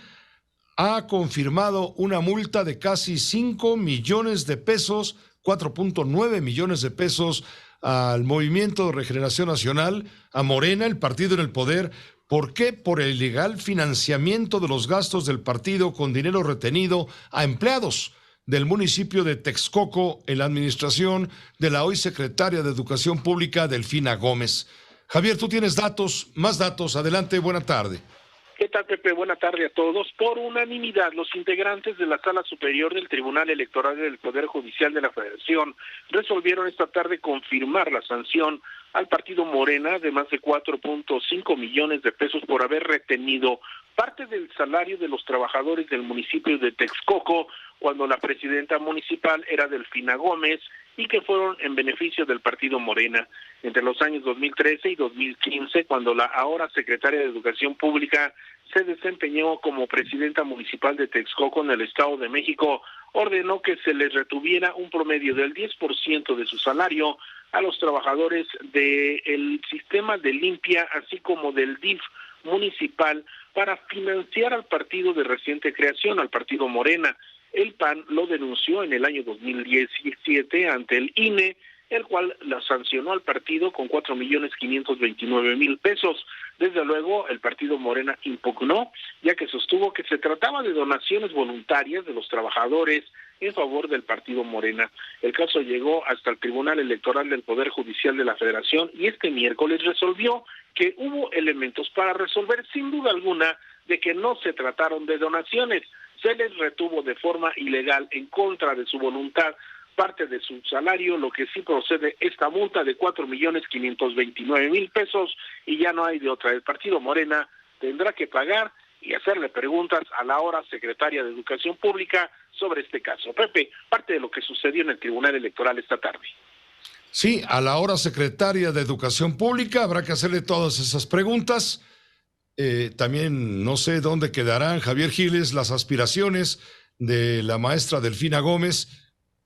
ha confirmado una multa de casi 5 millones de pesos, 4.9 millones de pesos al Movimiento de Regeneración Nacional, a Morena, el partido en el poder. ¿Por qué? Por el ilegal financiamiento de los gastos del partido con dinero retenido a empleados del municipio de Texcoco en la administración de la hoy secretaria de Educación Pública, Delfina Gómez. Javier, tú tienes más datos. Adelante, buena tarde. ¿Qué tal, Pepe? Buena tarde a todos. Por unanimidad, los integrantes de la Sala Superior del Tribunal Electoral del Poder Judicial de la Federación resolvieron esta tarde confirmar la sanción al partido Morena de más de 4.5 millones de pesos por haber retenido parte del salario de los trabajadores del municipio de Texcoco cuando la presidenta municipal era Delfina Gómez y que fueron en beneficio del partido Morena. Entre los años 2013 y 2015, cuando la ahora secretaria de Educación Pública se desempeñó como presidenta municipal de Texcoco en el Estado de México, ordenó que se les retuviera un promedio del 10% de su salario a los trabajadores del sistema de limpia, así como del DIF municipal, para financiar al partido de reciente creación, al partido Morena. El PAN lo denunció en el año 2017 ante el INE, el cual la sancionó al partido con 4.529.000 pesos. Desde luego, el partido Morena impugnó, ya que sostuvo que se trataba de donaciones voluntarias de los trabajadores en favor del partido Morena. El caso llegó hasta el Tribunal Electoral del Poder Judicial de la Federación y este miércoles resolvió que hubo elementos para resolver sin duda alguna de que no se trataron de donaciones. Se les retuvo de forma ilegal, en contra de su voluntad, parte de su salario, lo que sí procede esta multa de 4.529.000 pesos y ya no hay de otra. El partido Morena tendrá que pagar y hacerle preguntas a la ahora secretaria de Educación Pública sobre este caso. Pepe, parte de lo que sucedió en el Tribunal Electoral esta tarde. Sí, a la ahora secretaria de Educación Pública habrá que hacerle todas esas preguntas. También no sé dónde quedarán, Javier Giles, las aspiraciones de la maestra Delfina Gómez,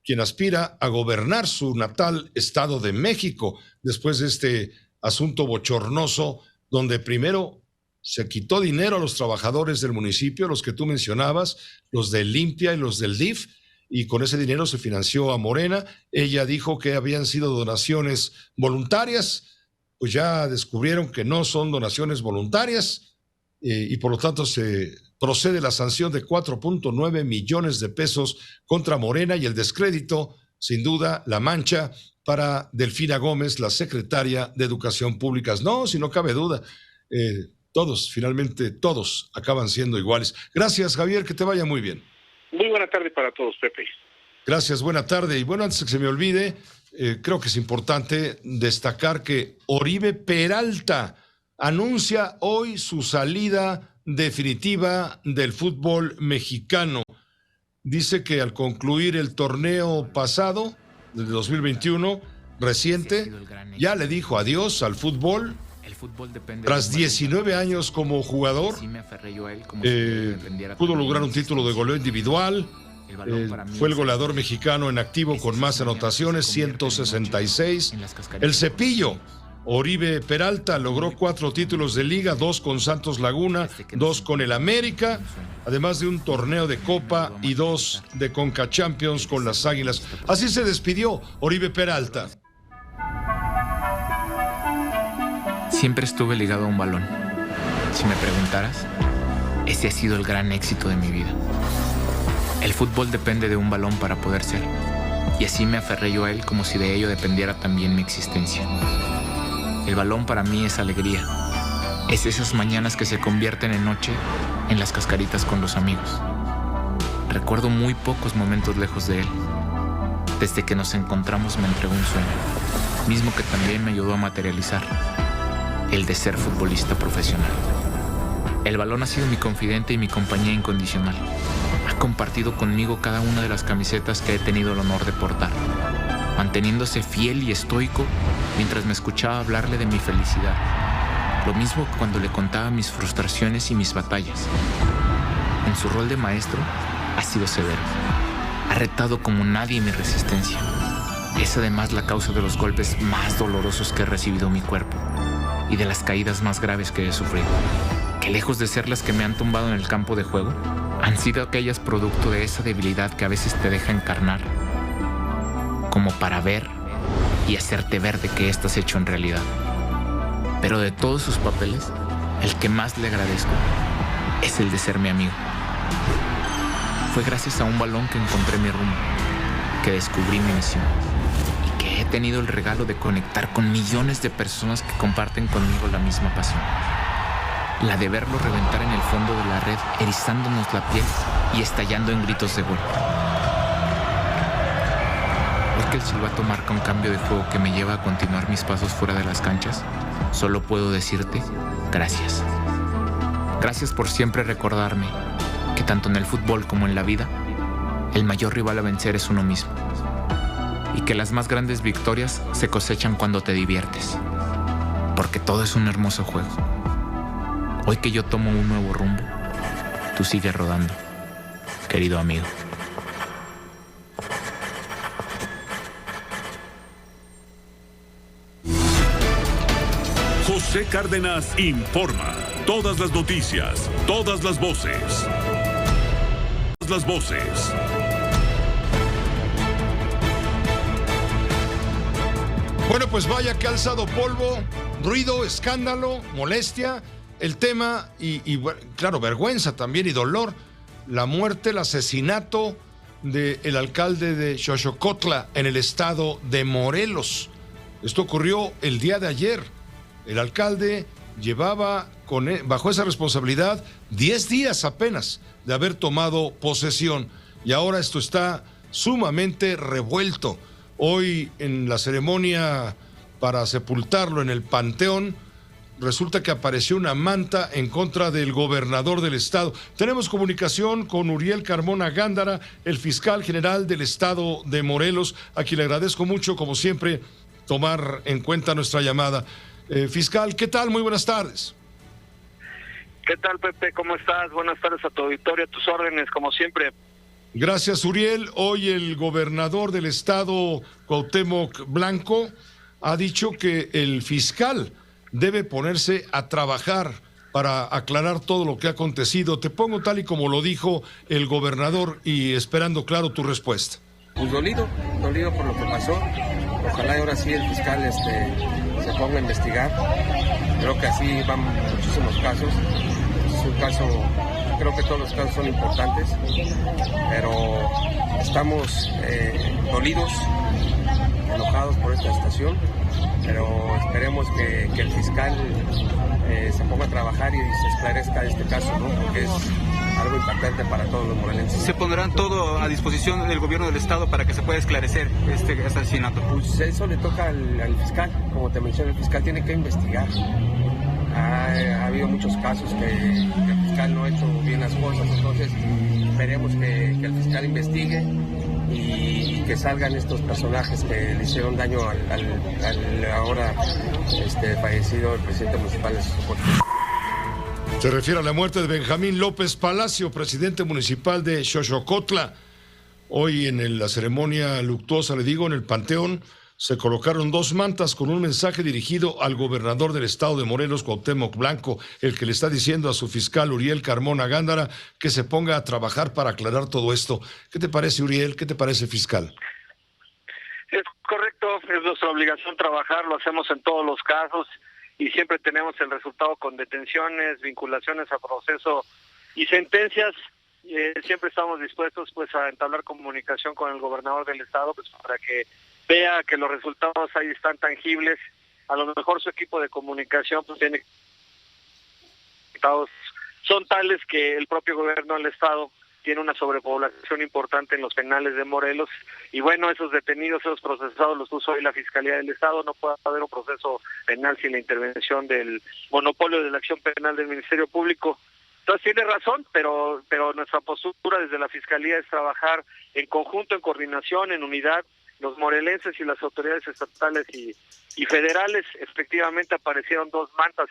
quien aspira a gobernar su natal Estado de México, después de este asunto bochornoso, donde primero se quitó dinero a los trabajadores del municipio, los que tú mencionabas, los de Limpia y los del DIF, y con ese dinero se financió a Morena. Ella dijo que habían sido donaciones voluntarias, pues ya descubrieron que no son donaciones voluntarias, y por lo tanto se procede la sanción de 4.9 millones de pesos contra Morena y el descrédito, sin duda, la mancha para Delfina Gómez, la secretaria de Educación Pública. No, si no cabe duda, todos, finalmente todos acaban siendo iguales. Gracias, Javier, que te vaya muy bien. Muy buena tarde para todos, Pepe. Gracias, buena tarde. Y bueno, antes de que se me olvide, creo que es importante destacar que Oribe Peralta anuncia hoy su salida definitiva del fútbol mexicano. Dice que al concluir el torneo pasado, de 2021, reciente, ya le dijo adiós al fútbol. Tras 19 años como jugador, pudo lograr un título de goleo individual. Fue el goleador mexicano en activo con más anotaciones, 166. El Cepillo, Oribe Peralta, logró 4 títulos de liga, 2 con Santos Laguna, 2 con el América, además de un torneo de Copa y 2 de Conca Champions con las Águilas. Así se despidió Oribe Peralta. Siempre estuve ligado a un balón. Si me preguntaras, ese ha sido el gran éxito de mi vida. El fútbol depende de un balón para poder ser, y así me aferré yo a él como si de ello dependiera también mi existencia. El balón para mí es alegría. Es esas mañanas que se convierten en noche en las cascaritas con los amigos. Recuerdo muy pocos momentos lejos de él. Desde que nos encontramos me entregó un sueño, mismo que también me ayudó a materializar: el de ser futbolista profesional. El balón ha sido mi confidente y mi compañía incondicional. Ha compartido conmigo cada una de las camisetas que he tenido el honor de portar, manteniéndose fiel y estoico mientras me escuchaba hablarle de mi felicidad, lo mismo que cuando le contaba mis frustraciones y mis batallas. En su rol de maestro ha sido severo, ha retado como nadie mi resistencia. Es además la causa de los golpes más dolorosos que he recibido en mi cuerpo y de las caídas más graves que he sufrido, que lejos de ser las que me han tumbado en el campo de juego, han sido aquellas producto de esa debilidad que a veces te deja encarnar, como para ver y hacerte ver de qué estás hecho en realidad. Pero de todos sus papeles, el que más le agradezco es el de ser mi amigo. Fue gracias a un balón que encontré mi rumbo, que descubrí mi misión, y que he tenido el regalo de conectar con millones de personas que comparten conmigo la misma pasión. La de verlo reventar en el fondo de la red, erizándonos la piel y estallando en gritos de gol. Hoy que el silbato marca un cambio de juego que me lleva a continuar mis pasos fuera de las canchas, solo puedo decirte gracias. Gracias por siempre recordarme que tanto en el fútbol como en la vida, el mayor rival a vencer es uno mismo, y que las más grandes victorias se cosechan cuando te diviertes, porque todo es un hermoso juego. Hoy que yo tomo un nuevo rumbo, tú sigues rodando, querido amigo. José Cárdenas informa. Todas las noticias, todas las voces. Las voces. Bueno, pues vaya que ha alzado polvo, ruido, escándalo, molestia, el tema y claro, vergüenza también y dolor, la muerte, el asesinato del alcalde de Xochocotla en el estado de Morelos. Esto ocurrió el día de ayer. El alcalde llevaba bajo esa responsabilidad 10 días apenas de haber tomado posesión y ahora esto está sumamente revuelto. Hoy en la ceremonia para sepultarlo en el Panteón, resulta que apareció una manta en contra del gobernador del estado. Tenemos comunicación con Uriel Carmona Gándara, el fiscal general del estado de Morelos, a quien le agradezco mucho, como siempre, tomar en cuenta nuestra llamada. Fiscal, ¿qué tal? Muy buenas tardes. ¿Qué tal, Pepe? ¿Cómo estás? Buenas tardes a tu auditorio, a tus órdenes, como siempre. Gracias, Uriel. Hoy el gobernador del estado, Cuauhtémoc Blanco, ha dicho que el fiscal debe ponerse a trabajar para aclarar todo lo que ha acontecido. Te pongo tal y como lo dijo el gobernador y esperando, claro, tu respuesta. Pues dolido por lo que pasó. Ojalá y ahora sí el fiscal se ponga a investigar. Creo que así van muchísimos casos. Es un caso, creo que todos los casos son importantes, pero estamos dolidos, enojados por esta situación, pero esperemos que el fiscal se ponga a trabajar y se esclarezca este caso, ¿no? Porque es algo impactante para todos los morelenses. ¿Se pondrán todo a disposición del gobierno del estado para que se pueda esclarecer este asesinato? Pues eso le toca al fiscal, como te mencioné, el fiscal tiene que investigar. Ha habido muchos casos que el fiscal no ha hecho bien las cosas, entonces esperemos que el fiscal investigue y que salgan estos personajes que le hicieron daño al ahora fallecido el presidente municipal de Xochocotla. Se refiere a la muerte de Benjamín López Palacio, presidente municipal de Xochocotla. Hoy en la ceremonia luctuosa, le digo, en el Panteón, se colocaron 2 mantas con un mensaje dirigido al gobernador del estado de Morelos, Cuauhtémoc Blanco, el que le está diciendo a su fiscal Uriel Carmona Gándara que se ponga a trabajar para aclarar todo esto. ¿Qué te parece, Uriel? ¿Qué te parece, fiscal? Es correcto, es nuestra obligación trabajar, lo hacemos en todos los casos y siempre tenemos el resultado con detenciones, vinculaciones a proceso y sentencias. Siempre estamos dispuestos pues a entablar comunicación con el gobernador del estado pues para que vea que los resultados ahí están tangibles. A lo mejor su equipo de comunicación pues tiene resultados son tales que el propio gobierno del estado tiene una sobrepoblación importante en los penales de Morelos y bueno, esos detenidos, esos procesados los puso hoy la Fiscalía del Estado. No puede haber un proceso penal sin la intervención del monopolio de la acción penal del Ministerio Público. Entonces tiene razón, pero nuestra postura desde la Fiscalía es trabajar en conjunto, en coordinación, en unidad. Los morelenses y las autoridades estatales y federales, efectivamente aparecieron 2 mantas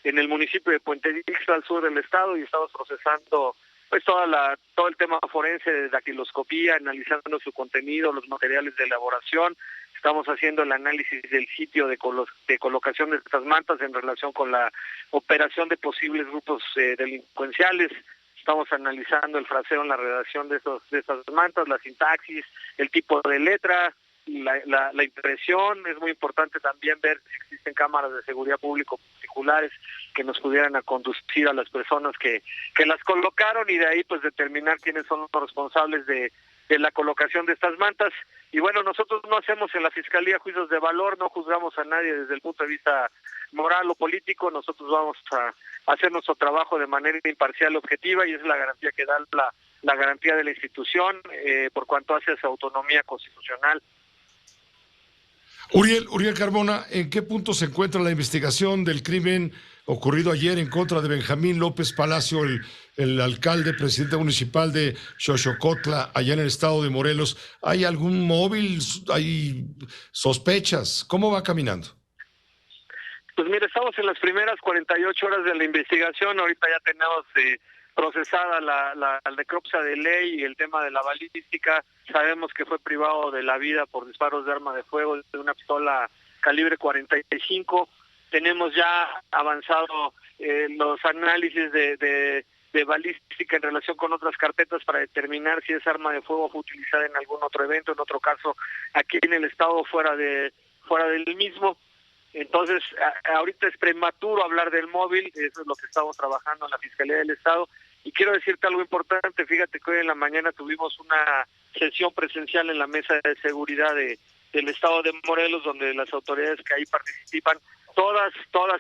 en el municipio de Puente Ixtla, al sur del estado, y estamos procesando pues todo el tema forense de datiloscopía, analizando su contenido, los materiales de elaboración. Estamos haciendo el análisis del sitio de colocación de estas mantas en relación con la operación de posibles grupos delincuenciales. Estamos analizando el fraseo en la redacción de estas mantas, la sintaxis, el tipo de letra, la impresión. Es muy importante también ver si existen cámaras de seguridad público particulares que nos pudieran a conducir a las personas que las colocaron y de ahí pues determinar quiénes son los responsables de la colocación de estas mantas. Y bueno, nosotros no hacemos en la Fiscalía juicios de valor, no juzgamos a nadie desde el punto de vista moral o político. Nosotros vamos a hacer nuestro trabajo de manera imparcial y objetiva y es la garantía que da la garantía de la institución por cuanto hace a su autonomía constitucional. Uriel Carmona, ¿en qué punto se encuentra la investigación del crimen ocurrido ayer en contra de Benjamín López Palacio, el alcalde, presidente municipal de Xochocotla, allá en el estado de Morelos? ¿Hay algún móvil? ¿Hay sospechas? ¿Cómo va caminando? Pues mire, estamos en las primeras 48 horas de la investigación. Ahorita ya tenemos procesada la necropsia de ley y el tema de la balística. Sabemos que fue privado de la vida por disparos de arma de fuego de una pistola calibre 45. Tenemos ya avanzado los análisis de balística en relación con otras carpetas para determinar si esa arma de fuego fue utilizada en algún otro evento, en otro caso aquí en el estado fuera del mismo. Entonces, ahorita es prematuro hablar del móvil, eso es lo que estamos trabajando en la Fiscalía del Estado. Y quiero decirte algo importante, fíjate que hoy en la mañana tuvimos una sesión presencial en la Mesa de Seguridad del Estado de Morelos, donde las autoridades que ahí participan, todas,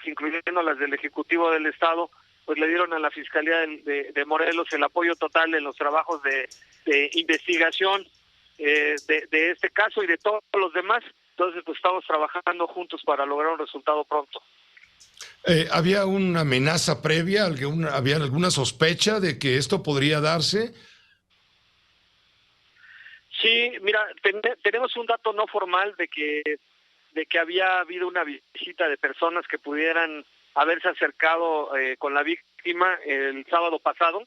incluyendo las del Ejecutivo del Estado, pues le dieron a la Fiscalía de Morelos el apoyo total en los trabajos de investigación de este caso y de todos los demás. Entonces, pues estamos trabajando juntos para lograr un resultado pronto. ¿Había una amenaza previa? ¿Había alguna sospecha de que esto podría darse? Sí, mira, tenemos un dato no formal de que había habido una visita de personas que pudieran haberse acercado con la víctima el sábado pasado.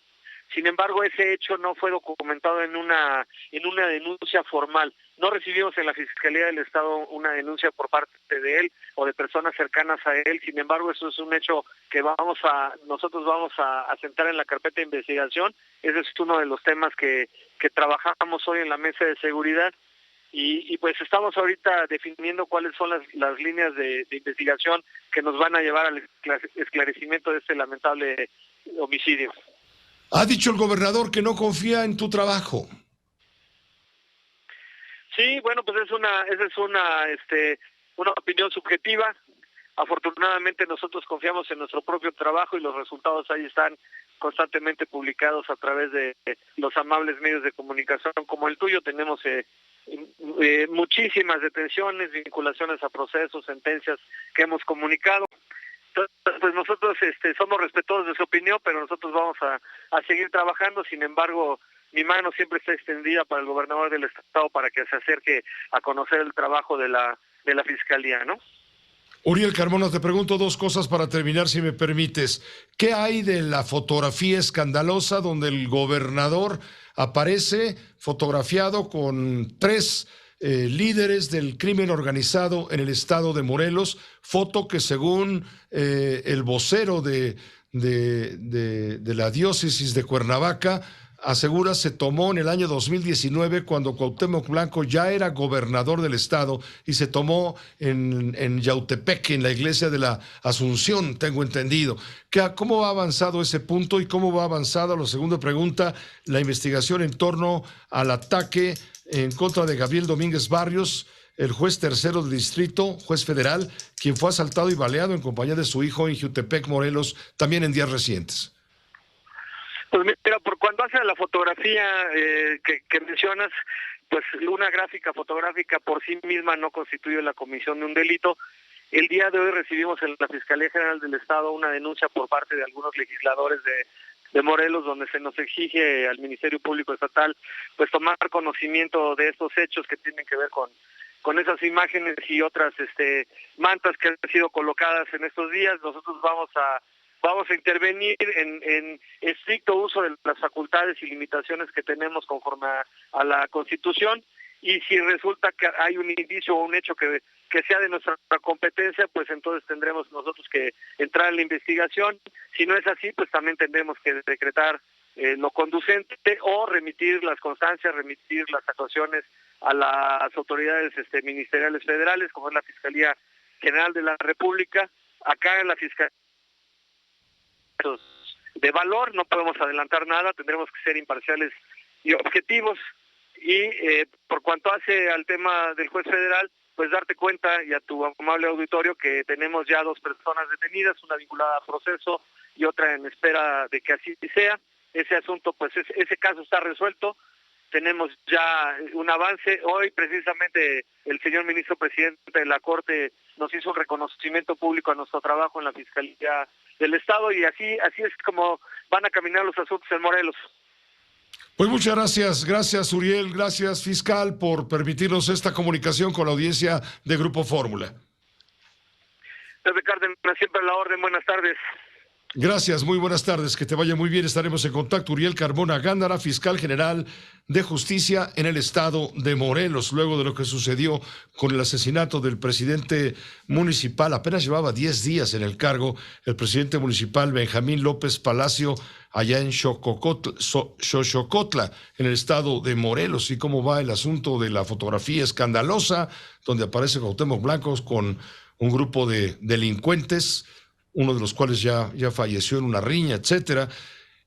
Sin embargo, ese hecho no fue documentado en una denuncia formal. No recibimos en la Fiscalía del Estado una denuncia por parte de él o de personas cercanas a él. Sin embargo, eso es un hecho que nosotros vamos a sentar en la carpeta de investigación. Ese es uno de los temas que trabajamos hoy en la mesa de seguridad. Y pues estamos ahorita definiendo cuáles son las líneas de investigación que nos van a llevar al esclarecimiento de este lamentable homicidio. Ha dicho el gobernador que no confía en tu trabajo. Sí, bueno, pues esa es una opinión subjetiva. Afortunadamente nosotros confiamos en nuestro propio trabajo y los resultados ahí están constantemente publicados a través de los amables medios de comunicación como el tuyo. Tenemos muchísimas detenciones, vinculaciones a procesos, sentencias que hemos comunicado. Entonces, pues nosotros somos respetuosos de su opinión, pero nosotros vamos a seguir trabajando. Sin embargo, mi mano siempre está extendida para el gobernador del estado para que se acerque a conocer el trabajo de la Fiscalía, ¿no? Uriel Carmona, te pregunto dos cosas para terminar, si me permites. ¿Qué hay de la fotografía escandalosa donde el gobernador aparece fotografiado con 3 líderes del crimen organizado en el estado de Morelos? Foto que según el vocero de la diócesis de Cuernavaca asegura se tomó en el año 2019 cuando Cuauhtémoc Blanco ya era gobernador del estado y se tomó en Yautepec, en la iglesia de la Asunción, tengo entendido. ¿Cómo ha avanzado ese punto y cómo va avanzada, la segunda pregunta, la investigación en torno al ataque en contra de Gabriel Domínguez Barrios, el juez tercero del distrito, juez federal, quien fue asaltado y baleado en compañía de su hijo en Jiutepec, Morelos, también en días recientes? Pues mira, por cuando hace la fotografía que mencionas, pues una gráfica fotográfica por sí misma no constituye la comisión de un delito. El día de hoy recibimos en la Fiscalía General del Estado una denuncia por parte de algunos legisladores de Morelos, donde se nos exige al Ministerio Público Estatal pues tomar conocimiento de estos hechos que tienen que ver con esas imágenes y otras mantas que han sido colocadas en estos días. Nosotros vamos a intervenir en estricto uso de las facultades y limitaciones que tenemos conforme a la Constitución, y si resulta que hay un indicio o un hecho que sea de nuestra competencia, pues entonces tendremos nosotros que entrar en la investigación. Si no es así, pues también tendremos que decretar lo conducente o remitir las constancias, remitir las actuaciones a las autoridades ministeriales federales, como es la Fiscalía General de la República. Acá en la Fiscalía de valor no podemos adelantar nada, tendremos que ser imparciales y objetivos. Y por cuanto hace al tema del juez federal, pues darte cuenta, y a tu amable auditorio, que tenemos ya 2 personas detenidas, una vinculada a proceso y otra en espera de que así sea. Ese asunto, pues ese caso está resuelto. Tenemos ya un avance. Hoy precisamente el señor ministro presidente de la Corte nos hizo un reconocimiento público a nuestro trabajo en la Fiscalía del Estado, y así es como van a caminar los asuntos en Morelos. Pues muchas gracias Uriel, gracias fiscal por permitirnos esta comunicación con la audiencia de Grupo Fórmula. Pepe Cárdenas, siempre a la orden, buenas tardes. Gracias, muy buenas tardes, que te vaya muy bien, estaremos en contacto. Uriel Carmona Gándara, fiscal general de justicia en el estado de Morelos, luego de lo que sucedió con el asesinato del presidente municipal. Apenas llevaba 10 días en el cargo el presidente municipal Benjamín López Palacio, allá en Xochocotla, en el estado de Morelos. Y cómo va el asunto de la fotografía escandalosa, donde aparece Cuauhtémoc Blanco con un grupo de delincuentes, uno de los cuales ya falleció en una riña, etcétera.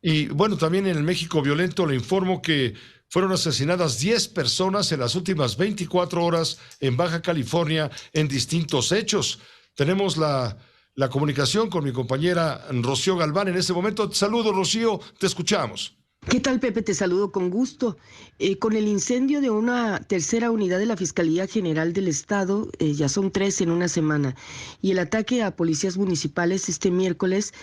Y bueno, también en el México violento le informo que fueron asesinadas 10 personas en las últimas 24 horas en Baja California en distintos hechos. Tenemos la comunicación con mi compañera Rocío Galván en este momento. Te saludo, Rocío, te escuchamos. ¿Qué tal, Pepe? Te saludo con gusto. Con el incendio de una tercera unidad de la Fiscalía General del Estado, ya son 3 en una semana, y el ataque a policías municipales este miércoles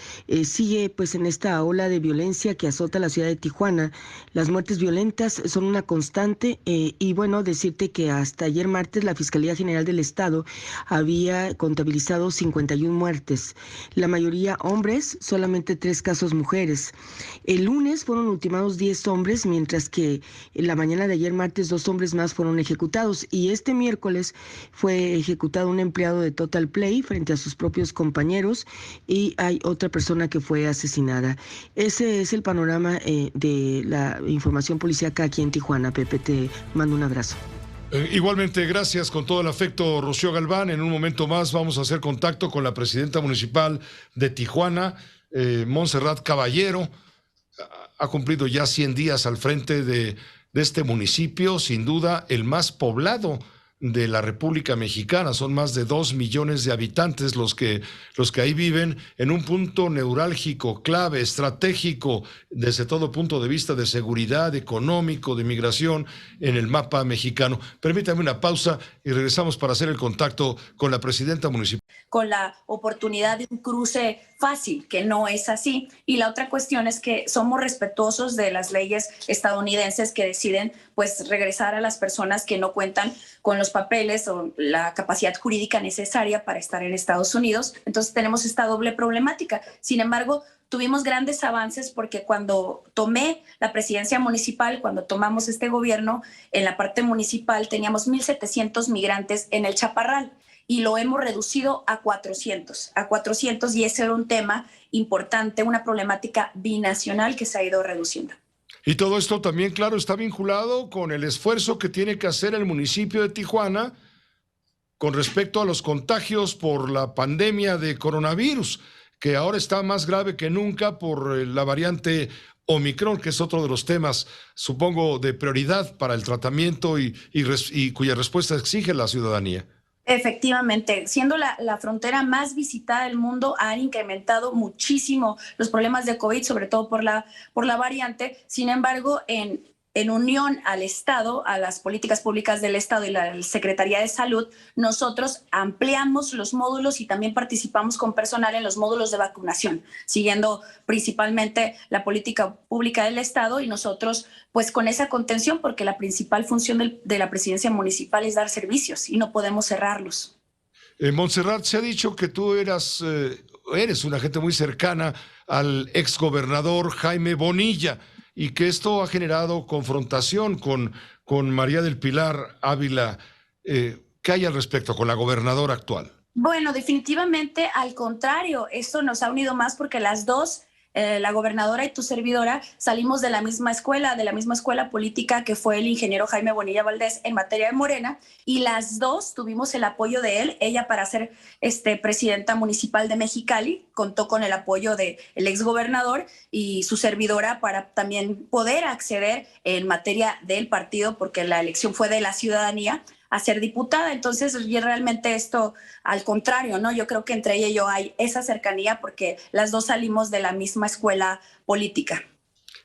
sigue pues en esta ola de violencia que azota la ciudad de Tijuana. Las muertes violentas son una constante y bueno, decirte que hasta ayer martes la Fiscalía General del Estado había contabilizado 51 muertes, la mayoría hombres, solamente 3 casos mujeres. El lunes fueron ultimados 10 hombres, mientras que en la mañana de ayer martes 2 hombres más fueron ejecutados, y este miércoles fue ejecutado un empleado de Total Play frente a sus propios compañeros, y hay otra persona que fue asesinada. Ese es el panorama de la información policíaca aquí en Tijuana. Pepe, te mando un abrazo. Igualmente, gracias, con todo el afecto, Rocío Galván. En un momento más vamos a hacer contacto con la presidenta municipal de Tijuana, Montserrat Caballero. Ha cumplido ya 100 días al frente de este municipio, sin duda el más poblado de la República Mexicana. Son más de 2 millones de habitantes los que ahí viven, en un punto neurálgico, clave, estratégico, desde todo punto de vista de seguridad, económico, de migración, en el mapa mexicano. Permítame una pausa y regresamos para hacer el contacto con la presidenta municipal. Con la oportunidad de un cruce fácil, que no es así. Y la otra cuestión es que somos respetuosos de las leyes estadounidenses que deciden pues regresar a las personas que no cuentan con los papeles o la capacidad jurídica necesaria para estar en Estados Unidos. Entonces tenemos esta doble problemática. Sin embargo, tuvimos grandes avances porque cuando tomé la presidencia municipal, cuando tomamos este gobierno, en la parte municipal teníamos 1,700 migrantes en el Chaparral, y lo hemos reducido a 400, y ese era un tema importante, una problemática binacional que se ha ido reduciendo. Y todo esto también, claro, está vinculado con el esfuerzo que tiene que hacer el municipio de Tijuana con respecto a los contagios por la pandemia de coronavirus, que ahora está más grave que nunca por la variante Omicron, que es otro de los temas, supongo, de prioridad para el tratamiento y cuya respuesta exige la ciudadanía. Efectivamente, siendo la frontera más visitada del mundo, han incrementado muchísimo los problemas de COVID, sobre todo por la variante. Sin embargo, en unión al Estado, a las políticas públicas del Estado y la Secretaría de Salud, nosotros ampliamos los módulos y también participamos con personal en los módulos de vacunación, siguiendo principalmente la política pública del Estado, y nosotros pues con esa contención, porque la principal función de la presidencia municipal es dar servicios y no podemos cerrarlos. Montserrat, se ha dicho que tú eres una gente muy cercana al exgobernador Jaime Bonilla, y que esto ha generado confrontación con María del Pilar Ávila. ¿Qué hay al respecto con la gobernadora actual? Bueno, definitivamente al contrario, esto nos ha unido más porque las dos, la gobernadora y tu servidora, salimos de la misma escuela política que fue el ingeniero Jaime Bonilla Valdés en materia de Morena, y las dos tuvimos el apoyo de él. Ella, para ser presidenta municipal de Mexicali, contó con el apoyo del exgobernador, y su servidora para también poder acceder en materia del partido, porque la elección fue de la ciudadanía, a ser diputada. Entonces, realmente esto, al contrario, ¿no? Yo creo que entre ella y yo hay esa cercanía porque las dos salimos de la misma escuela política.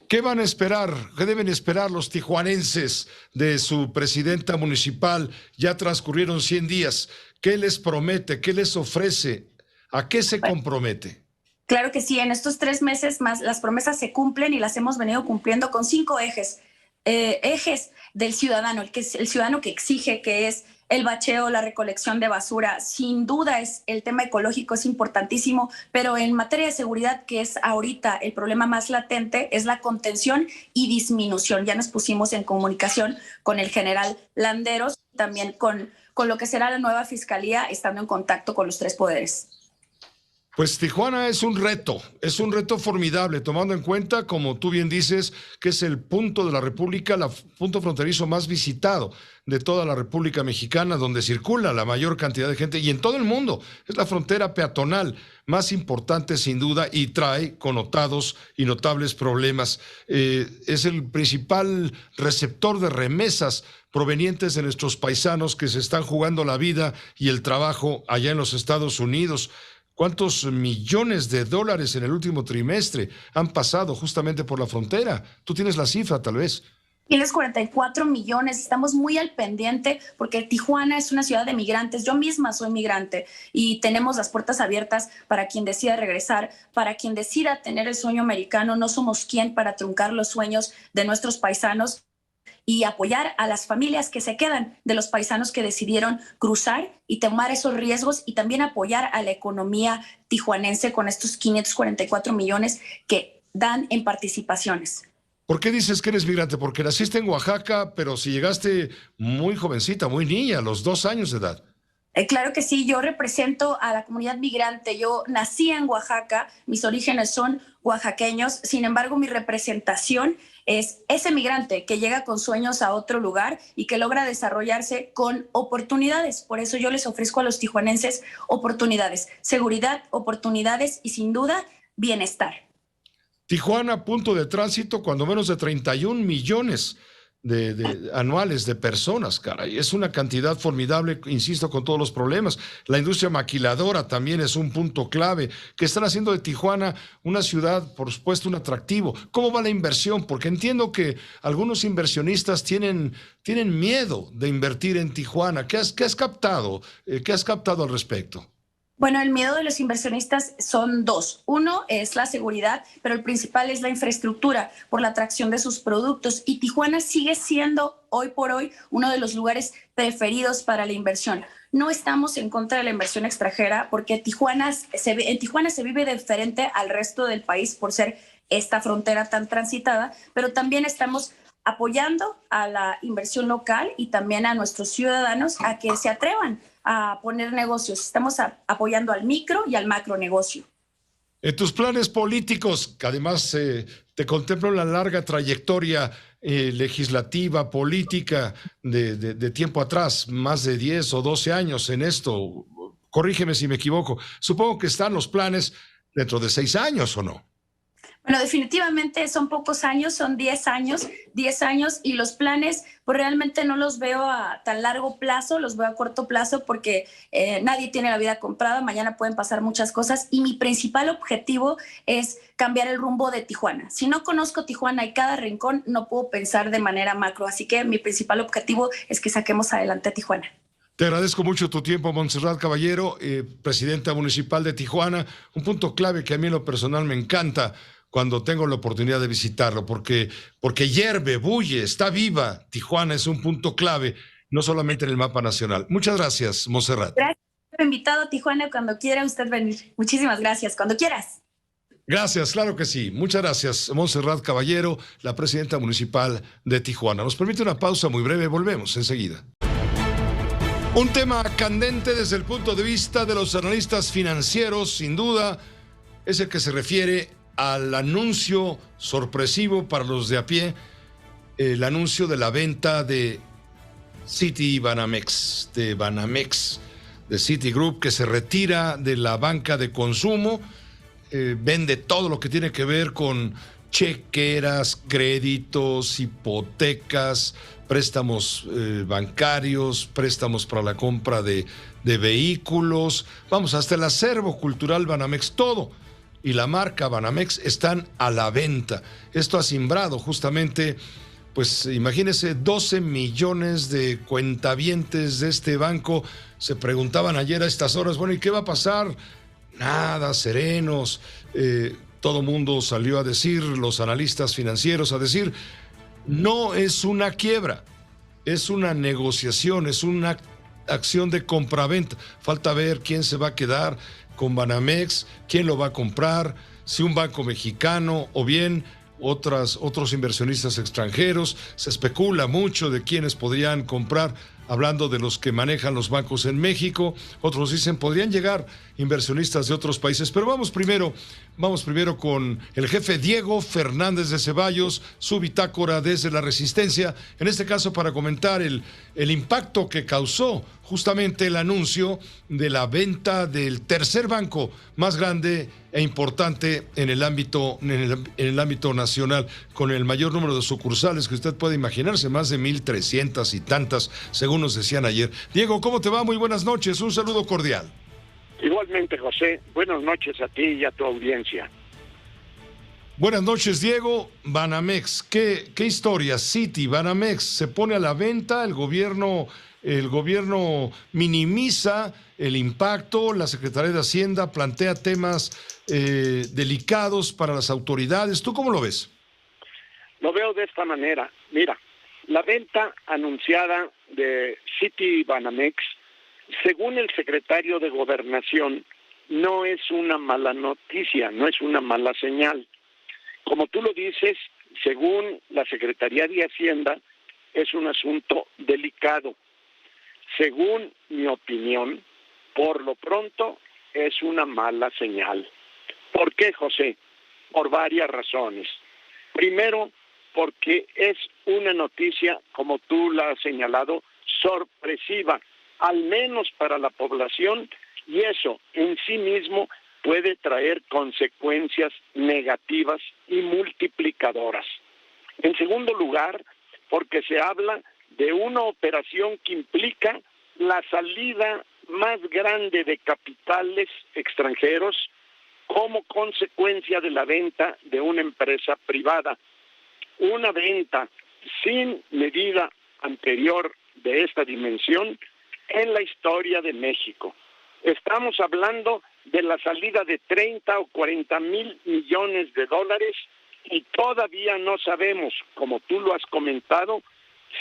¿Qué van a esperar? ¿Qué deben esperar los tijuanenses de su presidenta municipal? Ya transcurrieron 100 días. ¿Qué les promete? ¿Qué les ofrece? ¿A qué se compromete? Claro que sí. En estos 3 meses más las promesas se cumplen, y las hemos venido cumpliendo con 5 ejes. Ejes del ciudadano, el ciudadano que exige, que es el bacheo, la recolección de basura. Sin duda el tema ecológico es importantísimo, pero en materia de seguridad, que es ahorita el problema más latente, es la contención y disminución. Ya nos pusimos en comunicación con el general Landeros, también con lo que será la nueva fiscalía, estando en contacto con los 3 poderes. Pues Tijuana es un reto formidable, tomando en cuenta, como tú bien dices, que es el punto de la República, el punto fronterizo más visitado de toda la República Mexicana, donde circula la mayor cantidad de gente, y en todo el mundo. Es la frontera peatonal más importante, sin duda, y trae connotados y notables problemas. Es el principal receptor de remesas provenientes de nuestros paisanos que se están jugando la vida y el trabajo allá en los Estados Unidos. ¿Cuántos millones de dólares en el último trimestre han pasado justamente por la frontera? Tú tienes la cifra, tal vez. Tienes 44 millones, estamos muy al pendiente porque Tijuana es una ciudad de migrantes, yo misma soy migrante y tenemos las puertas abiertas para quien decida regresar, para quien decida tener el sueño americano, no somos quien para truncar los sueños de nuestros paisanos y apoyar a las familias que se quedan, de los paisanos que decidieron cruzar y tomar esos riesgos y también apoyar a la economía tijuanense con estos 544 millones que dan en participaciones. ¿Por qué dices que eres migrante? Porque naciste en Oaxaca, pero si llegaste muy jovencita, muy niña, a los 2 años de edad. Claro que sí, yo represento a la comunidad migrante. Yo nací en Oaxaca, mis orígenes son oaxaqueños, sin embargo mi representación es ese migrante que llega con sueños a otro lugar y que logra desarrollarse con oportunidades. Por eso yo les ofrezco a los tijuanenses oportunidades, seguridad, oportunidades y sin duda bienestar. Tijuana, punto de tránsito, cuando menos de 31 millones anuales de personas, caray. Es una cantidad formidable, insisto, con todos los problemas. La industria maquiladora también es un punto clave, que están haciendo de Tijuana una ciudad, por supuesto, un atractivo. ¿Cómo va la inversión? Porque entiendo que algunos inversionistas tienen miedo de invertir en Tijuana. ¿Qué has captado? ¿Qué has captado al respecto? Bueno, el miedo de los inversionistas son 2. Uno es la seguridad, pero el principal es la infraestructura por la atracción de sus productos. Y Tijuana sigue siendo hoy por hoy uno de los lugares preferidos para la inversión. No estamos en contra de la inversión extranjera porque en Tijuana se vive diferente al resto del país por ser esta frontera tan transitada, pero también estamos apoyando a la inversión local y también a nuestros ciudadanos a que se atrevan a poner negocios. Estamos apoyando al micro y al macro negocio. En tus planes políticos, que además te contemplo la larga trayectoria legislativa, política de tiempo atrás, más de 10 o 12 años en esto, corrígeme si me equivoco, supongo que están los planes dentro de 6 años, ¿o no? Bueno, definitivamente son pocos años, son 10 años y los planes pues realmente no los veo a tan largo plazo, los veo a corto plazo porque nadie tiene la vida comprada, mañana pueden pasar muchas cosas y mi principal objetivo es cambiar el rumbo de Tijuana. Si no conozco Tijuana y cada rincón, no puedo pensar de manera macro, así que mi principal objetivo es que saquemos adelante a Tijuana. Te agradezco mucho tu tiempo, Montserrat Caballero, presidenta municipal de Tijuana, un punto clave que a mí en lo personal me encanta cuando tengo la oportunidad de visitarlo, porque hierve, bulle, está viva. Tijuana es un punto clave, no solamente en el mapa nacional. Muchas gracias, Montserrat. Gracias por haber invitado a Tijuana cuando quiera usted venir. Muchísimas gracias, cuando quieras. Gracias, claro que sí. Muchas gracias, Montserrat Caballero, la presidenta municipal de Tijuana. Nos permite una pausa muy breve, volvemos enseguida. Un tema candente desde el punto de vista de los analistas financieros, sin duda, es el que se refiere al anuncio sorpresivo para los de a pie, el anuncio de la venta de Citibanamex, de Citigroup, que se retira de la banca de consumo, vende todo lo que tiene que ver con chequeras, créditos, hipotecas, préstamos bancarios, préstamos para la compra de vehículos, vamos, hasta el acervo cultural Banamex, todo. Y la marca Banamex están a la venta. Esto ha simbrado justamente, pues imagínense, 12 millones de cuentavientes de este banco. Se preguntaban ayer a estas horas, bueno, ¿y qué va a pasar? Nada, serenos. Todo mundo salió a decir, los analistas financieros a decir, no es una quiebra, es una negociación, es una acción de compraventa. Falta ver quién se va a quedar con Banamex, quién lo va a comprar, si un banco mexicano o bien otros inversionistas extranjeros. Se especula mucho de quiénes podrían comprar, hablando de los que manejan los bancos en México. Otros dicen podrían llegar inversionistas de otros países, pero vamos primero con el jefe Diego Fernández de Ceballos, su bitácora desde la Resistencia, en este caso para comentar el impacto que causó justamente el anuncio de la venta del tercer banco más grande e importante en el ámbito nacional, con el mayor número de sucursales que usted puede imaginarse, más de 1,300 y tantas, según nos decían ayer. Diego, ¿cómo te va? Muy buenas noches, un saludo cordial. Igualmente, José, buenas noches a ti y a tu audiencia. Buenas noches, Diego. Banamex, ¿qué historia? Citi, Banamex, se pone a la venta, el gobierno minimiza el impacto, la Secretaría de Hacienda plantea temas delicados para las autoridades. ¿Tú cómo lo ves? Lo veo de esta manera. Mira, la venta anunciada de Citi Banamex, según el secretario de Gobernación, no es una mala noticia, no es una mala señal. Como tú lo dices, según la Secretaría de Hacienda, es un asunto delicado. Según mi opinión, por lo pronto es una mala señal. ¿Por qué, José? Por varias razones. Primero, porque es una noticia, como tú la has señalado, sorpresiva, al menos para la población, y eso en sí mismo puede traer consecuencias negativas y multiplicadoras. En segundo lugar, porque se habla de una operación que implica la salida más grande de capitales extranjeros como consecuencia de la venta de una empresa privada. Una venta sin medida anterior de esta dimensión en la historia de México. Estamos hablando de la salida de 30 o 40 mil millones de dólares y todavía no sabemos, como tú lo has comentado,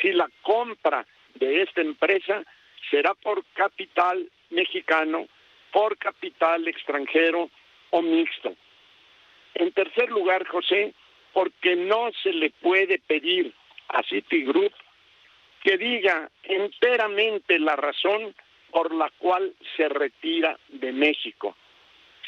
si la compra de esta empresa será por capital mexicano, por capital extranjero o mixto. En tercer lugar, José, porque no se le puede pedir a Citigroup que diga enteramente la razón por la cual se retira de México.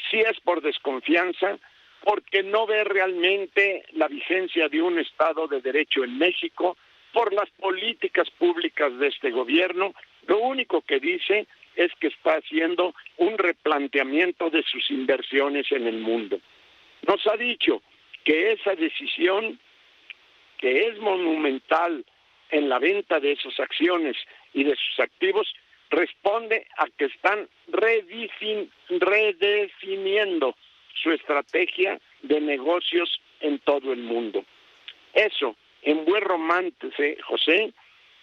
Si es por desconfianza, porque no ve realmente la vigencia de un Estado de Derecho en México, por las políticas públicas de este gobierno, lo único que dice es que está haciendo un replanteamiento de sus inversiones en el mundo. Nos ha dicho que esa decisión, que es monumental en la venta de esas acciones y de sus activos, responde a que están redefiniendo su estrategia de negocios en todo el mundo. Eso, en buen romance, José,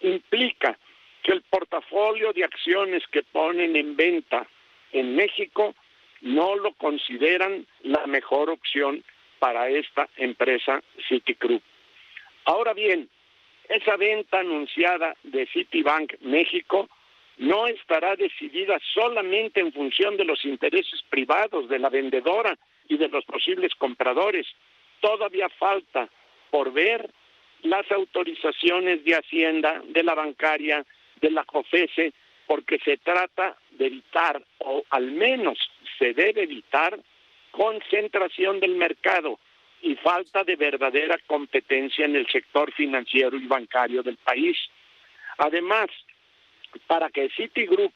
implica que el portafolio de acciones que ponen en venta en México no lo consideran la mejor opción para esta empresa Citigroup. Ahora bien, esa venta anunciada de Citibank México no estará decidida solamente en función de los intereses privados de la vendedora y de los posibles compradores. Todavía falta por ver las autorizaciones de Hacienda, de la bancaria, de la COFESE, porque se trata de evitar, o al menos se debe evitar, concentración del mercado y falta de verdadera competencia en el sector financiero y bancario del país. Además, para que Citigroup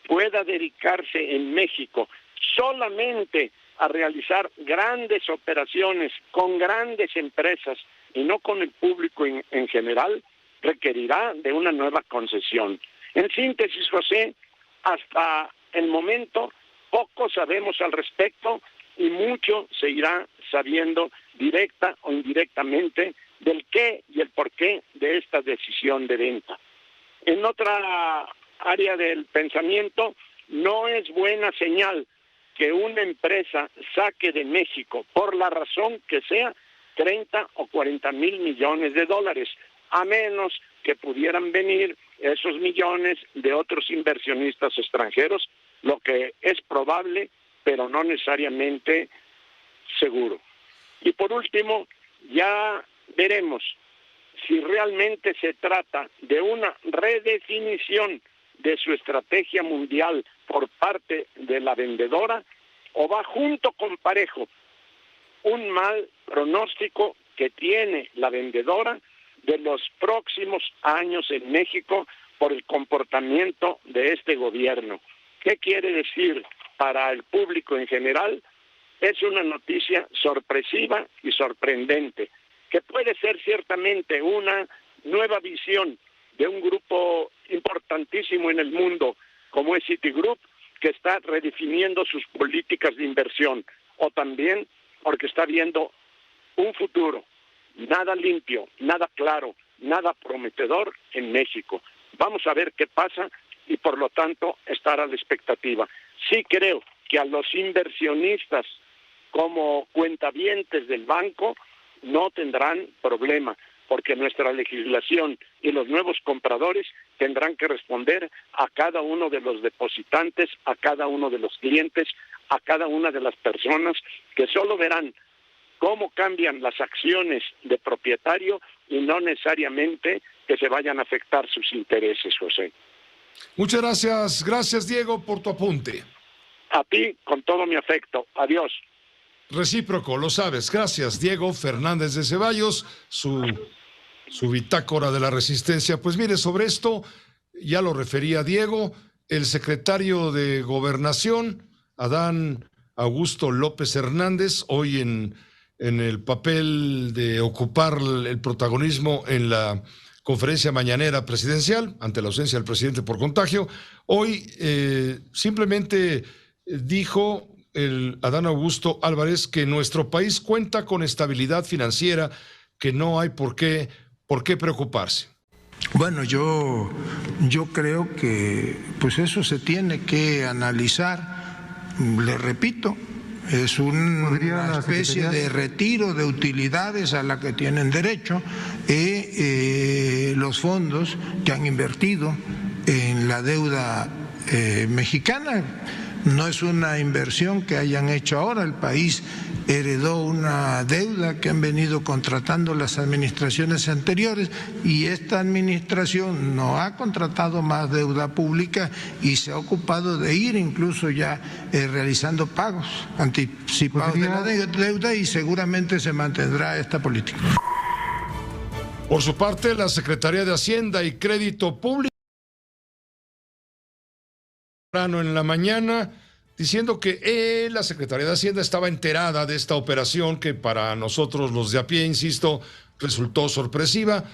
pueda dedicarse en México solamente a realizar grandes operaciones con grandes empresas y no con el público en general, requerirá de una nueva concesión. En síntesis, José, hasta el momento poco sabemos al respecto y mucho se irá sabiendo directa o indirectamente del qué y el porqué de esta decisión de venta. En otra área del pensamiento, no es buena señal que una empresa saque de México, por la razón que sea, 30 o 40 mil millones de dólares, a menos que pudieran venir esos millones de otros inversionistas extranjeros, lo que es probable, pero no necesariamente seguro. Y por último, ya veremos si realmente se trata de una redefinición de su estrategia mundial por parte de la vendedora o va junto con parejo un mal pronóstico que tiene la vendedora de los próximos años en México por el comportamiento de este gobierno. ¿Qué quiere decir para el público en general? Es una noticia sorpresiva y sorprendente, que puede ser ciertamente una nueva visión de un grupo importantísimo en el mundo como es Citigroup, que está redefiniendo sus políticas de inversión, o también porque está viendo un futuro nada limpio, nada claro, nada prometedor en México. Vamos a ver qué pasa y por lo tanto estar a la expectativa. Sí creo que a los inversionistas como cuentavientes del banco no tendrán problema, porque nuestra legislación y los nuevos compradores tendrán que responder a cada uno de los depositantes, a cada uno de los clientes, a cada una de las personas que solo verán cómo cambian las acciones de propietario y no necesariamente que se vayan a afectar sus intereses, José. Muchas gracias Diego por tu apunte. A ti, con todo mi afecto. Adiós. Recíproco, lo sabes. Gracias, Diego Fernández de Ceballos, su bitácora de la resistencia. Pues mire, sobre esto, ya lo refería Diego, el secretario de Gobernación, Adán Augusto López Hernández, hoy en el papel de ocupar el protagonismo en la conferencia mañanera presidencial, ante la ausencia del presidente por contagio, hoy simplemente dijo el Adán Augusto Álvarez que nuestro país cuenta con estabilidad financiera, que no hay por qué preocuparse. Bueno, yo creo que pues eso se tiene que analizar. Le repito, es una especie de retiro de utilidades a la que tienen derecho los fondos que han invertido en la deuda mexicana. No es una inversión que hayan hecho ahora, el país heredó una deuda que han venido contratando las administraciones anteriores y esta administración no ha contratado más deuda pública y se ha ocupado de ir incluso ya realizando pagos anticipados de la deuda y seguramente se mantendrá esta política. Por su parte, la Secretaría de Hacienda y Crédito Público en la mañana diciendo que la Secretaría de Hacienda estaba enterada de esta operación que para nosotros los de a pie, insisto, resultó sorpresiva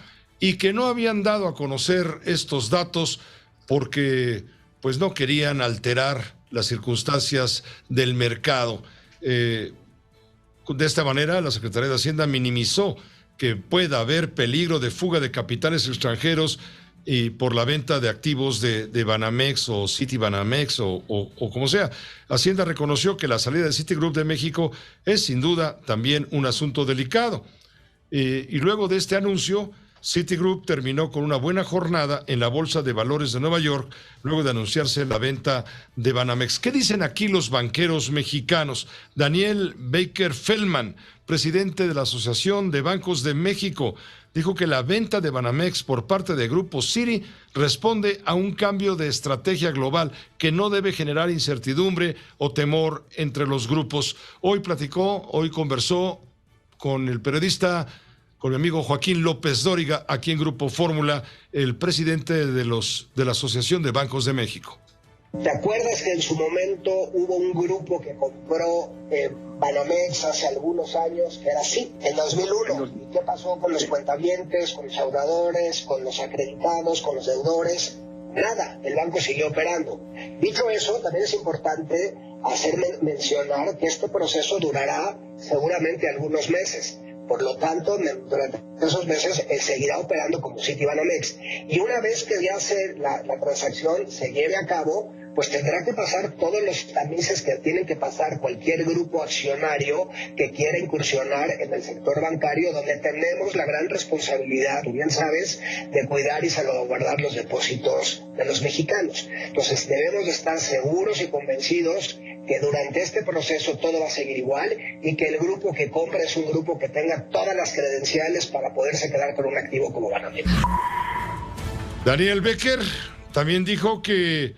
y que no habían dado a conocer estos datos porque pues no querían alterar las circunstancias del mercado. De esta manera, la Secretaría de Hacienda minimizó que pueda haber peligro de fuga de capitales extranjeros y por la venta de activos de Banamex o Citibanamex o como sea. Hacienda reconoció que la salida de Citigroup de México es sin duda también un asunto delicado. Y luego de este anuncio, Citigroup terminó con una buena jornada en la Bolsa de Valores de Nueva York, luego de anunciarse la venta de Banamex. ¿Qué dicen aquí los banqueros mexicanos? Daniel Baker Feldman, presidente de la Asociación de Bancos de México, dijo que la venta de Banamex por parte de Grupo Citi responde a un cambio de estrategia global que no debe generar incertidumbre o temor entre los grupos. Hoy conversó con el periodista, con mi amigo Joaquín López Dóriga, aquí en Grupo Fórmula, el presidente de la Asociación de Bancos de México. ¿Te acuerdas que en su momento hubo un grupo que compró Banamex hace algunos años, que era Citi, en 2001? ¿Y qué pasó con los cuentavientes, con los ahorradores, con los acreditados, con los deudores? Nada, el banco siguió operando. Dicho eso, también es importante mencionar que este proceso durará seguramente algunos meses. Por lo tanto, durante esos meses seguirá operando como Citibanamex. Y una vez que ya la transacción se lleve a cabo, pues tendrá que pasar todos los tamices que tienen que pasar cualquier grupo accionario que quiera incursionar en el sector bancario, donde tenemos la gran responsabilidad, tú bien sabes, de cuidar y salvaguardar los depósitos de los mexicanos. Entonces debemos de estar seguros y convencidos que durante este proceso todo va a seguir igual y que el grupo que compra es un grupo que tenga todas las credenciales para poderse quedar con un activo como Banamex. Daniel Becker también dijo que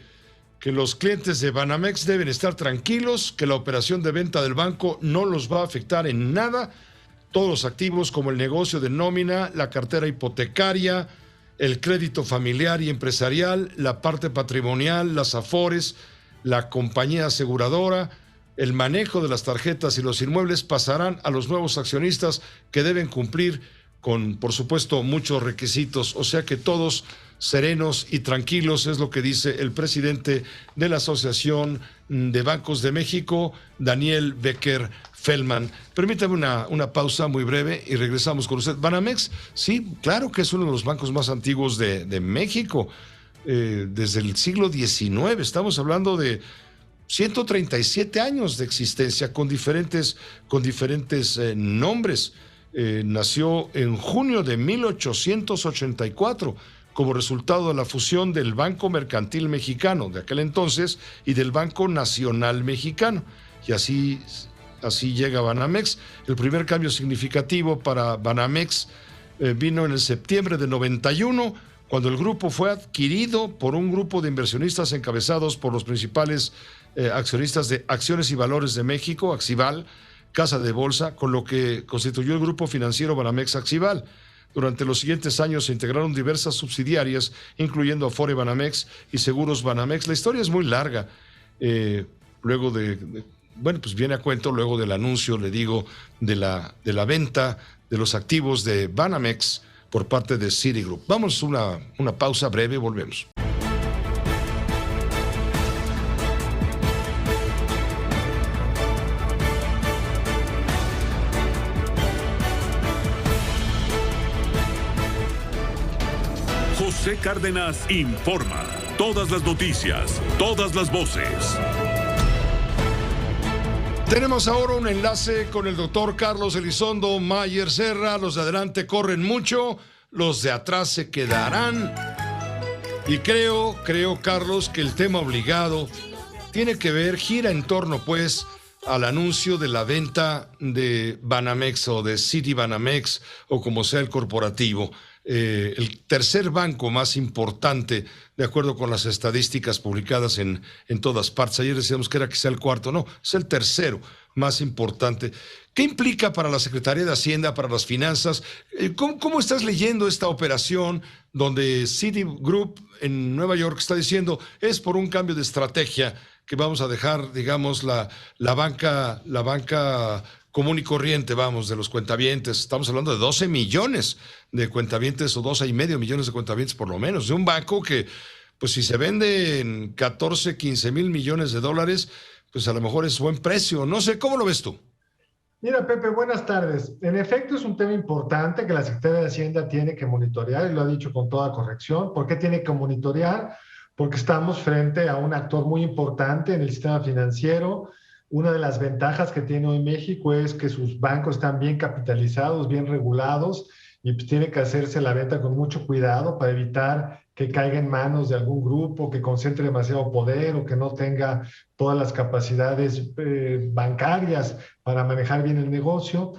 los clientes de Banamex deben estar tranquilos, que la operación de venta del banco no los va a afectar en nada. Todos los activos como el negocio de nómina, la cartera hipotecaria, el crédito familiar y empresarial, la parte patrimonial, las afores, la compañía aseguradora, el manejo de las tarjetas y los inmuebles pasarán a los nuevos accionistas que deben cumplir con, por supuesto, muchos requisitos. O sea que todos serenos y tranquilos, es lo que dice el presidente de la Asociación de Bancos de México, Daniel Becker Feldman. Permítame una pausa muy breve y regresamos con usted. Banamex, sí, claro que es uno de los bancos más antiguos de México, desde el siglo XIX. Estamos hablando de 137 años de existencia con diferentes nombres. Nació en junio de 1884 como resultado de la fusión del Banco Mercantil Mexicano de aquel entonces y del Banco Nacional Mexicano. Y así llega Banamex. El primer cambio significativo para Banamex vino en el septiembre de 91, cuando el grupo fue adquirido por un grupo de inversionistas encabezados por los principales accionistas de Acciones y Valores de México, Axival, casa de bolsa, con lo que constituyó el grupo financiero Banamex Axival. Durante los siguientes años se integraron diversas subsidiarias, incluyendo Afore Banamex y Seguros Banamex. La historia es muy larga. Luego pues viene a cuento luego del anuncio, le digo, de la venta de los activos de Banamex por parte de Citigroup. Vamos a una pausa breve, volvemos. José Cárdenas informa. Todas las noticias, todas las voces. Tenemos ahora un enlace con el doctor Carlos Elizondo Mayer Serra. Los de adelante corren mucho, los de atrás se quedarán. Y creo, Carlos, que el tema obligado tiene que ver, gira en torno, pues, al anuncio de la venta de Banamex o de Citibanamex o como sea el corporativo. El tercer banco más importante, de acuerdo con las estadísticas publicadas en todas partes. Ayer decíamos que era quizá el cuarto, no, es el tercero más importante. ¿Qué implica para la Secretaría de Hacienda, para las finanzas? ¿Cómo estás leyendo esta operación donde Citigroup en Nueva York está diciendo es por un cambio de estrategia que vamos a dejar, digamos, la banca común y corriente, vamos, de los cuentavientes? Estamos hablando de 12 millones de cuentavientes o 12,5 millones de cuentavientes por lo menos, de un banco que, pues si se vende en 14, 15 mil millones de dólares, pues a lo mejor es buen precio. No sé, ¿cómo lo ves tú? Mira, Pepe, buenas tardes. En efecto, es un tema importante que la Secretaría de Hacienda tiene que monitorear, y lo ha dicho con toda corrección. ¿Por qué tiene que monitorear? Porque estamos frente a un actor muy importante en el sistema financiero. Una de las ventajas que tiene hoy México es que sus bancos están bien capitalizados, bien regulados, y pues tiene que hacerse la venta con mucho cuidado para evitar que caiga en manos de algún grupo, que concentre demasiado poder o que no tenga todas las capacidades bancarias para manejar bien el negocio.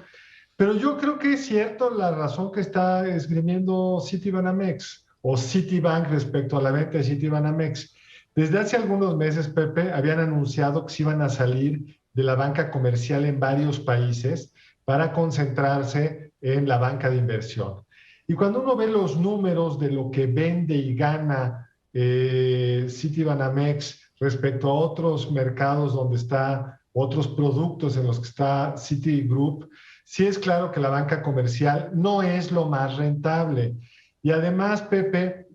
Pero yo creo que es cierto la razón que está esgrimiendo Citibanamex o Citibank respecto a la venta de Citibanamex. Desde hace algunos meses, Pepe, habían anunciado que se iban a salir de la banca comercial en varios países para concentrarse en la banca de inversión. Y cuando uno ve los números de lo que vende y gana Citibanamex respecto a otros mercados donde está, otros productos en los que está Citigroup, sí es claro que la banca comercial no es lo más rentable. Y además, Pepe,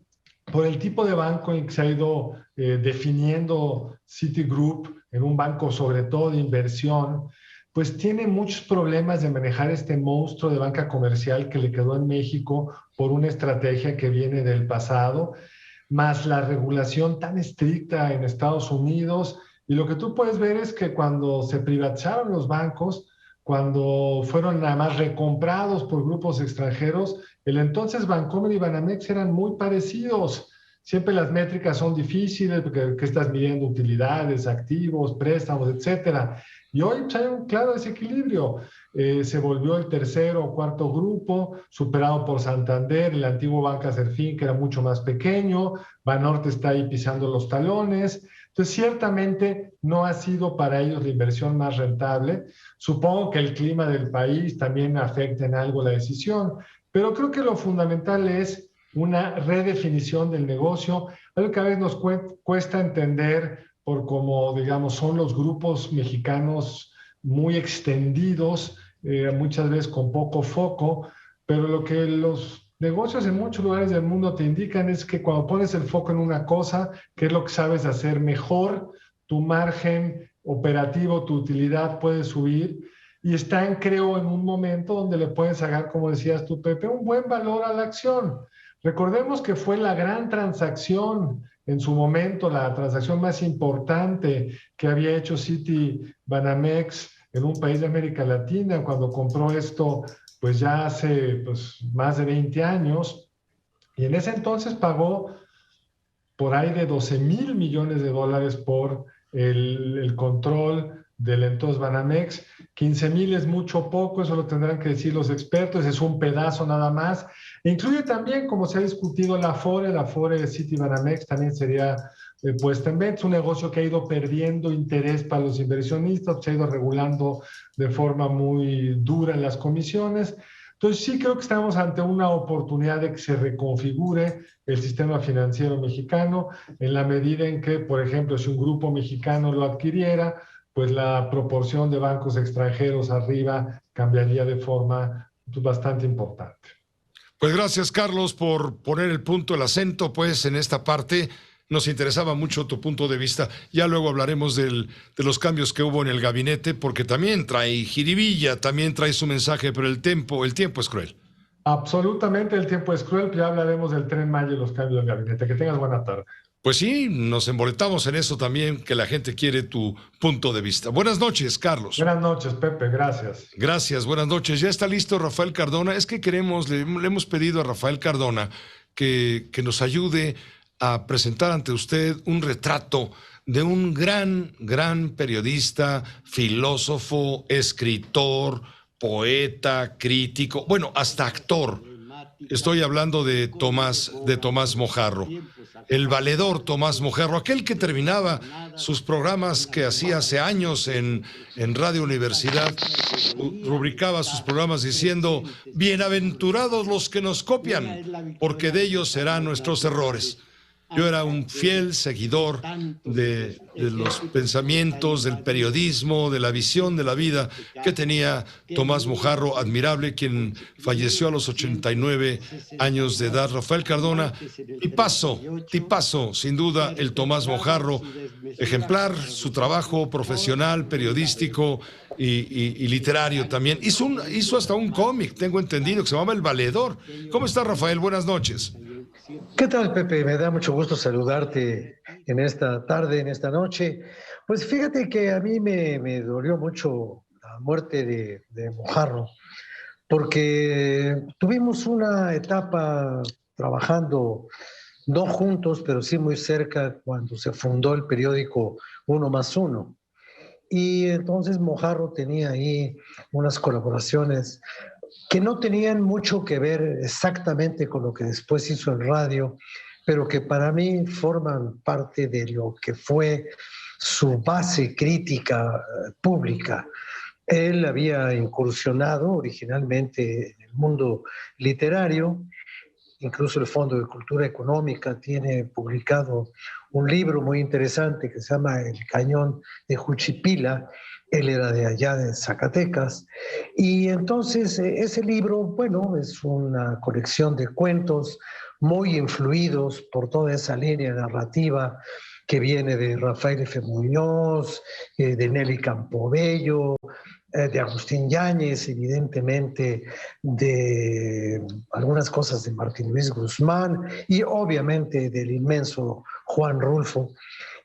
por el tipo de banco en que se ha ido definiendo Citigroup en un banco sobre todo de inversión, pues tiene muchos problemas de manejar este monstruo de banca comercial que le quedó en México por una estrategia que viene del pasado, más la regulación tan estricta en Estados Unidos. Y lo que tú puedes ver es que cuando se privatizaron los bancos, cuando fueron nada más recomprados por grupos extranjeros, el entonces Bancomer y Banamex eran muy parecidos. Siempre las métricas son difíciles porque estás midiendo utilidades, activos, préstamos, etcétera. Y hoy pues, hay un claro desequilibrio. Se volvió el tercero o cuarto grupo, superado por Santander, el antiguo Banca Serfín, que era mucho más pequeño. Banorte está ahí pisando los talones. Entonces, ciertamente no ha sido para ellos la inversión más rentable. Supongo que el clima del país también afecta en algo la decisión, pero creo que lo fundamental es una redefinición del negocio, algo que a veces nos cuesta entender por cómo, digamos, son los grupos mexicanos muy extendidos, muchas veces con poco foco, pero lo que los negocios en muchos lugares del mundo te indican es que cuando pones el foco en una cosa, que es lo que sabes hacer mejor, tu margen operativo, tu utilidad puede subir y están, creo, en un momento donde le pueden sacar, como decías tú, Pepe, un buen valor a la acción. Recordemos que fue la gran transacción en su momento, la transacción más importante que había hecho Citibanamex en un país de América Latina cuando compró esto, pues ya hace más de 20 años, y en ese entonces pagó por ahí de $12,000 millones por el control del entonces Banamex. 15,000 es mucho o poco, eso lo tendrán que decir los expertos, es un pedazo nada más. Incluye también, como se ha discutido, la Afore de Citibanamex también sería puesta en venta. Es un negocio que ha ido perdiendo interés para los inversionistas, se ha ido regulando de forma muy dura en las comisiones. Entonces sí creo que estamos ante una oportunidad de que se reconfigure el sistema financiero mexicano en la medida en que, por ejemplo, si un grupo mexicano lo adquiriera, pues la proporción de bancos extranjeros arriba cambiaría de forma bastante importante. Pues gracias, Carlos, por poner el punto, el acento, pues, en esta parte. Nos interesaba mucho tu punto de vista. Ya luego hablaremos de los cambios que hubo en el gabinete, porque también trae jiribilla, también trae su mensaje, pero el tiempo es cruel. Absolutamente, el tiempo es cruel. Ya hablaremos del Tren Maya y los cambios del gabinete. Que tengas buena tarde. Pues sí, nos emboletamos en eso también, que la gente quiere tu punto de vista. Buenas noches, Carlos. Buenas noches, Pepe, gracias. Gracias, buenas noches. Ya está listo Rafael Cardona. Es que le hemos pedido a Rafael Cardona que nos ayude a presentar ante usted un retrato de un gran periodista, filósofo, escritor, poeta, crítico, bueno, hasta actor. Estoy hablando de Tomás Mojarro, el valedor Tomás Mojarro, aquel que terminaba sus programas que hacía hace años en Radio Universidad, rubricaba sus programas diciendo: bienaventurados los que nos copian, porque de ellos serán nuestros errores. Yo era un fiel seguidor de los pensamientos, del periodismo, de la visión de la vida que tenía Tomás Mojarro, admirable, quien falleció a los 89 años de edad. Rafael Cardona, tipazo, sin duda, el Tomás Mojarro, ejemplar, su trabajo profesional, periodístico y literario también. Hizo hasta un cómic, tengo entendido, que se llama El Valedor. ¿Cómo está, Rafael? Buenas noches. ¿Qué tal, Pepe? Me da mucho gusto saludarte en esta tarde, en esta noche. Pues fíjate que a mí me dolió mucho la muerte de Mojarro, porque tuvimos una etapa trabajando, no juntos, pero sí muy cerca, cuando se fundó el periódico 1+1. Y entonces Mojarro tenía ahí unas colaboraciones que no tenían mucho que ver exactamente con lo que después hizo en radio, pero que para mí forman parte de lo que fue su base crítica pública. Él había incursionado originalmente en el mundo literario, incluso el Fondo de Cultura Económica tiene publicado un libro muy interesante que se llama El Cañón de Juchipila. Él era de allá de Zacatecas, y entonces ese libro, bueno, es una colección de cuentos muy influidos por toda esa línea narrativa que viene de Rafael F. Muñoz, de Nelly Campobello, de Agustín Yáñez, evidentemente de algunas cosas de Martín Luis Guzmán y obviamente del inmenso Juan Rulfo.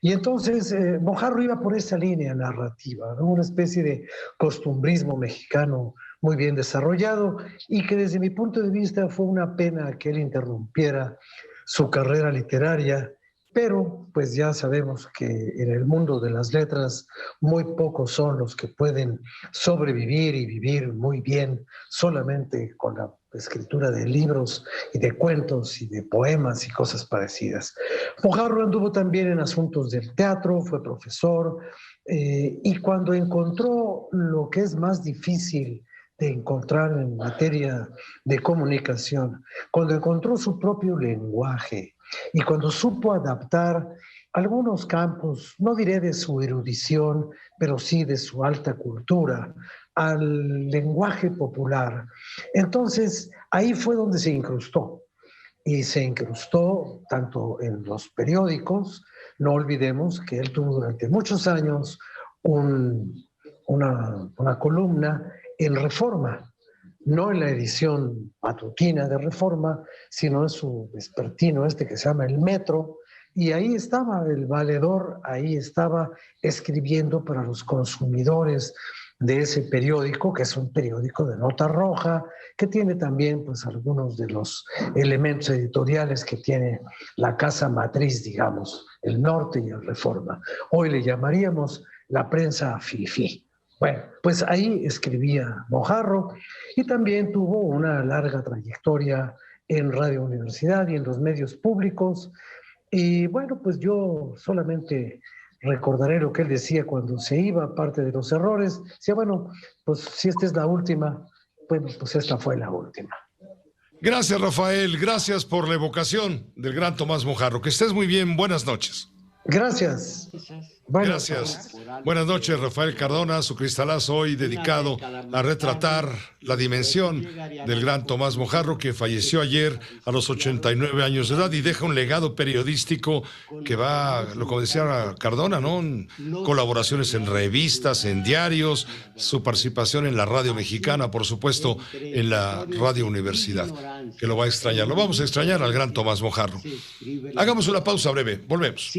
Y entonces Mojarro iba por esa línea narrativa, ¿no? Una especie de costumbrismo mexicano muy bien desarrollado, y que desde mi punto de vista fue una pena que él interrumpiera su carrera literaria, pero pues ya sabemos que en el mundo de las letras muy pocos son los que pueden sobrevivir y vivir muy bien solamente con la escritura de libros y de cuentos y de poemas y cosas parecidas. Mojarro anduvo también en asuntos del teatro, fue profesor, y cuando encontró lo que es más difícil de encontrar en materia de comunicación, cuando encontró su propio lenguaje y cuando supo adaptar algunos campos, no diré de su erudición, pero sí de su alta cultura, al lenguaje popular, entonces Ahí fue donde se incrustó. Y se incrustó tanto en los periódicos. No olvidemos que él tuvo durante muchos años una columna en Reforma, no en la edición matutina de Reforma, sino en su vespertino que se llama El Metro, y ahí estaba el valedor, ahí estaba escribiendo para los consumidores de ese periódico, que es un periódico de nota roja, que tiene también pues algunos de los elementos editoriales que tiene la casa matriz, digamos, El Norte y el Reforma. Hoy le llamaríamos la prensa fifí. Bueno, pues ahí escribía Mojarro y también tuvo una larga trayectoria en Radio Universidad y en los medios públicos. Y bueno, pues yo solamente recordaré lo que él decía cuando se iba, aparte de los errores. Decía, bueno, pues si esta es la última, bueno, pues esta fue la última. Gracias, Rafael. Gracias por la evocación del gran Tomás Mojarro. Que estés muy bien. Buenas noches. Gracias. Gracias. Buenas noches, Rafael Cardona. Su cristalazo hoy dedicado a retratar la dimensión del gran Tomás Mojarro, que falleció ayer a los 89 años de edad y deja un legado periodístico que va, como decía Cardona, ¿no? Colaboraciones en revistas, en diarios, su participación en la radio mexicana, por supuesto, en la Radio Universidad, que lo va a extrañar. Lo vamos a extrañar al gran Tomás Mojarro. Hagamos una pausa breve. Volvemos.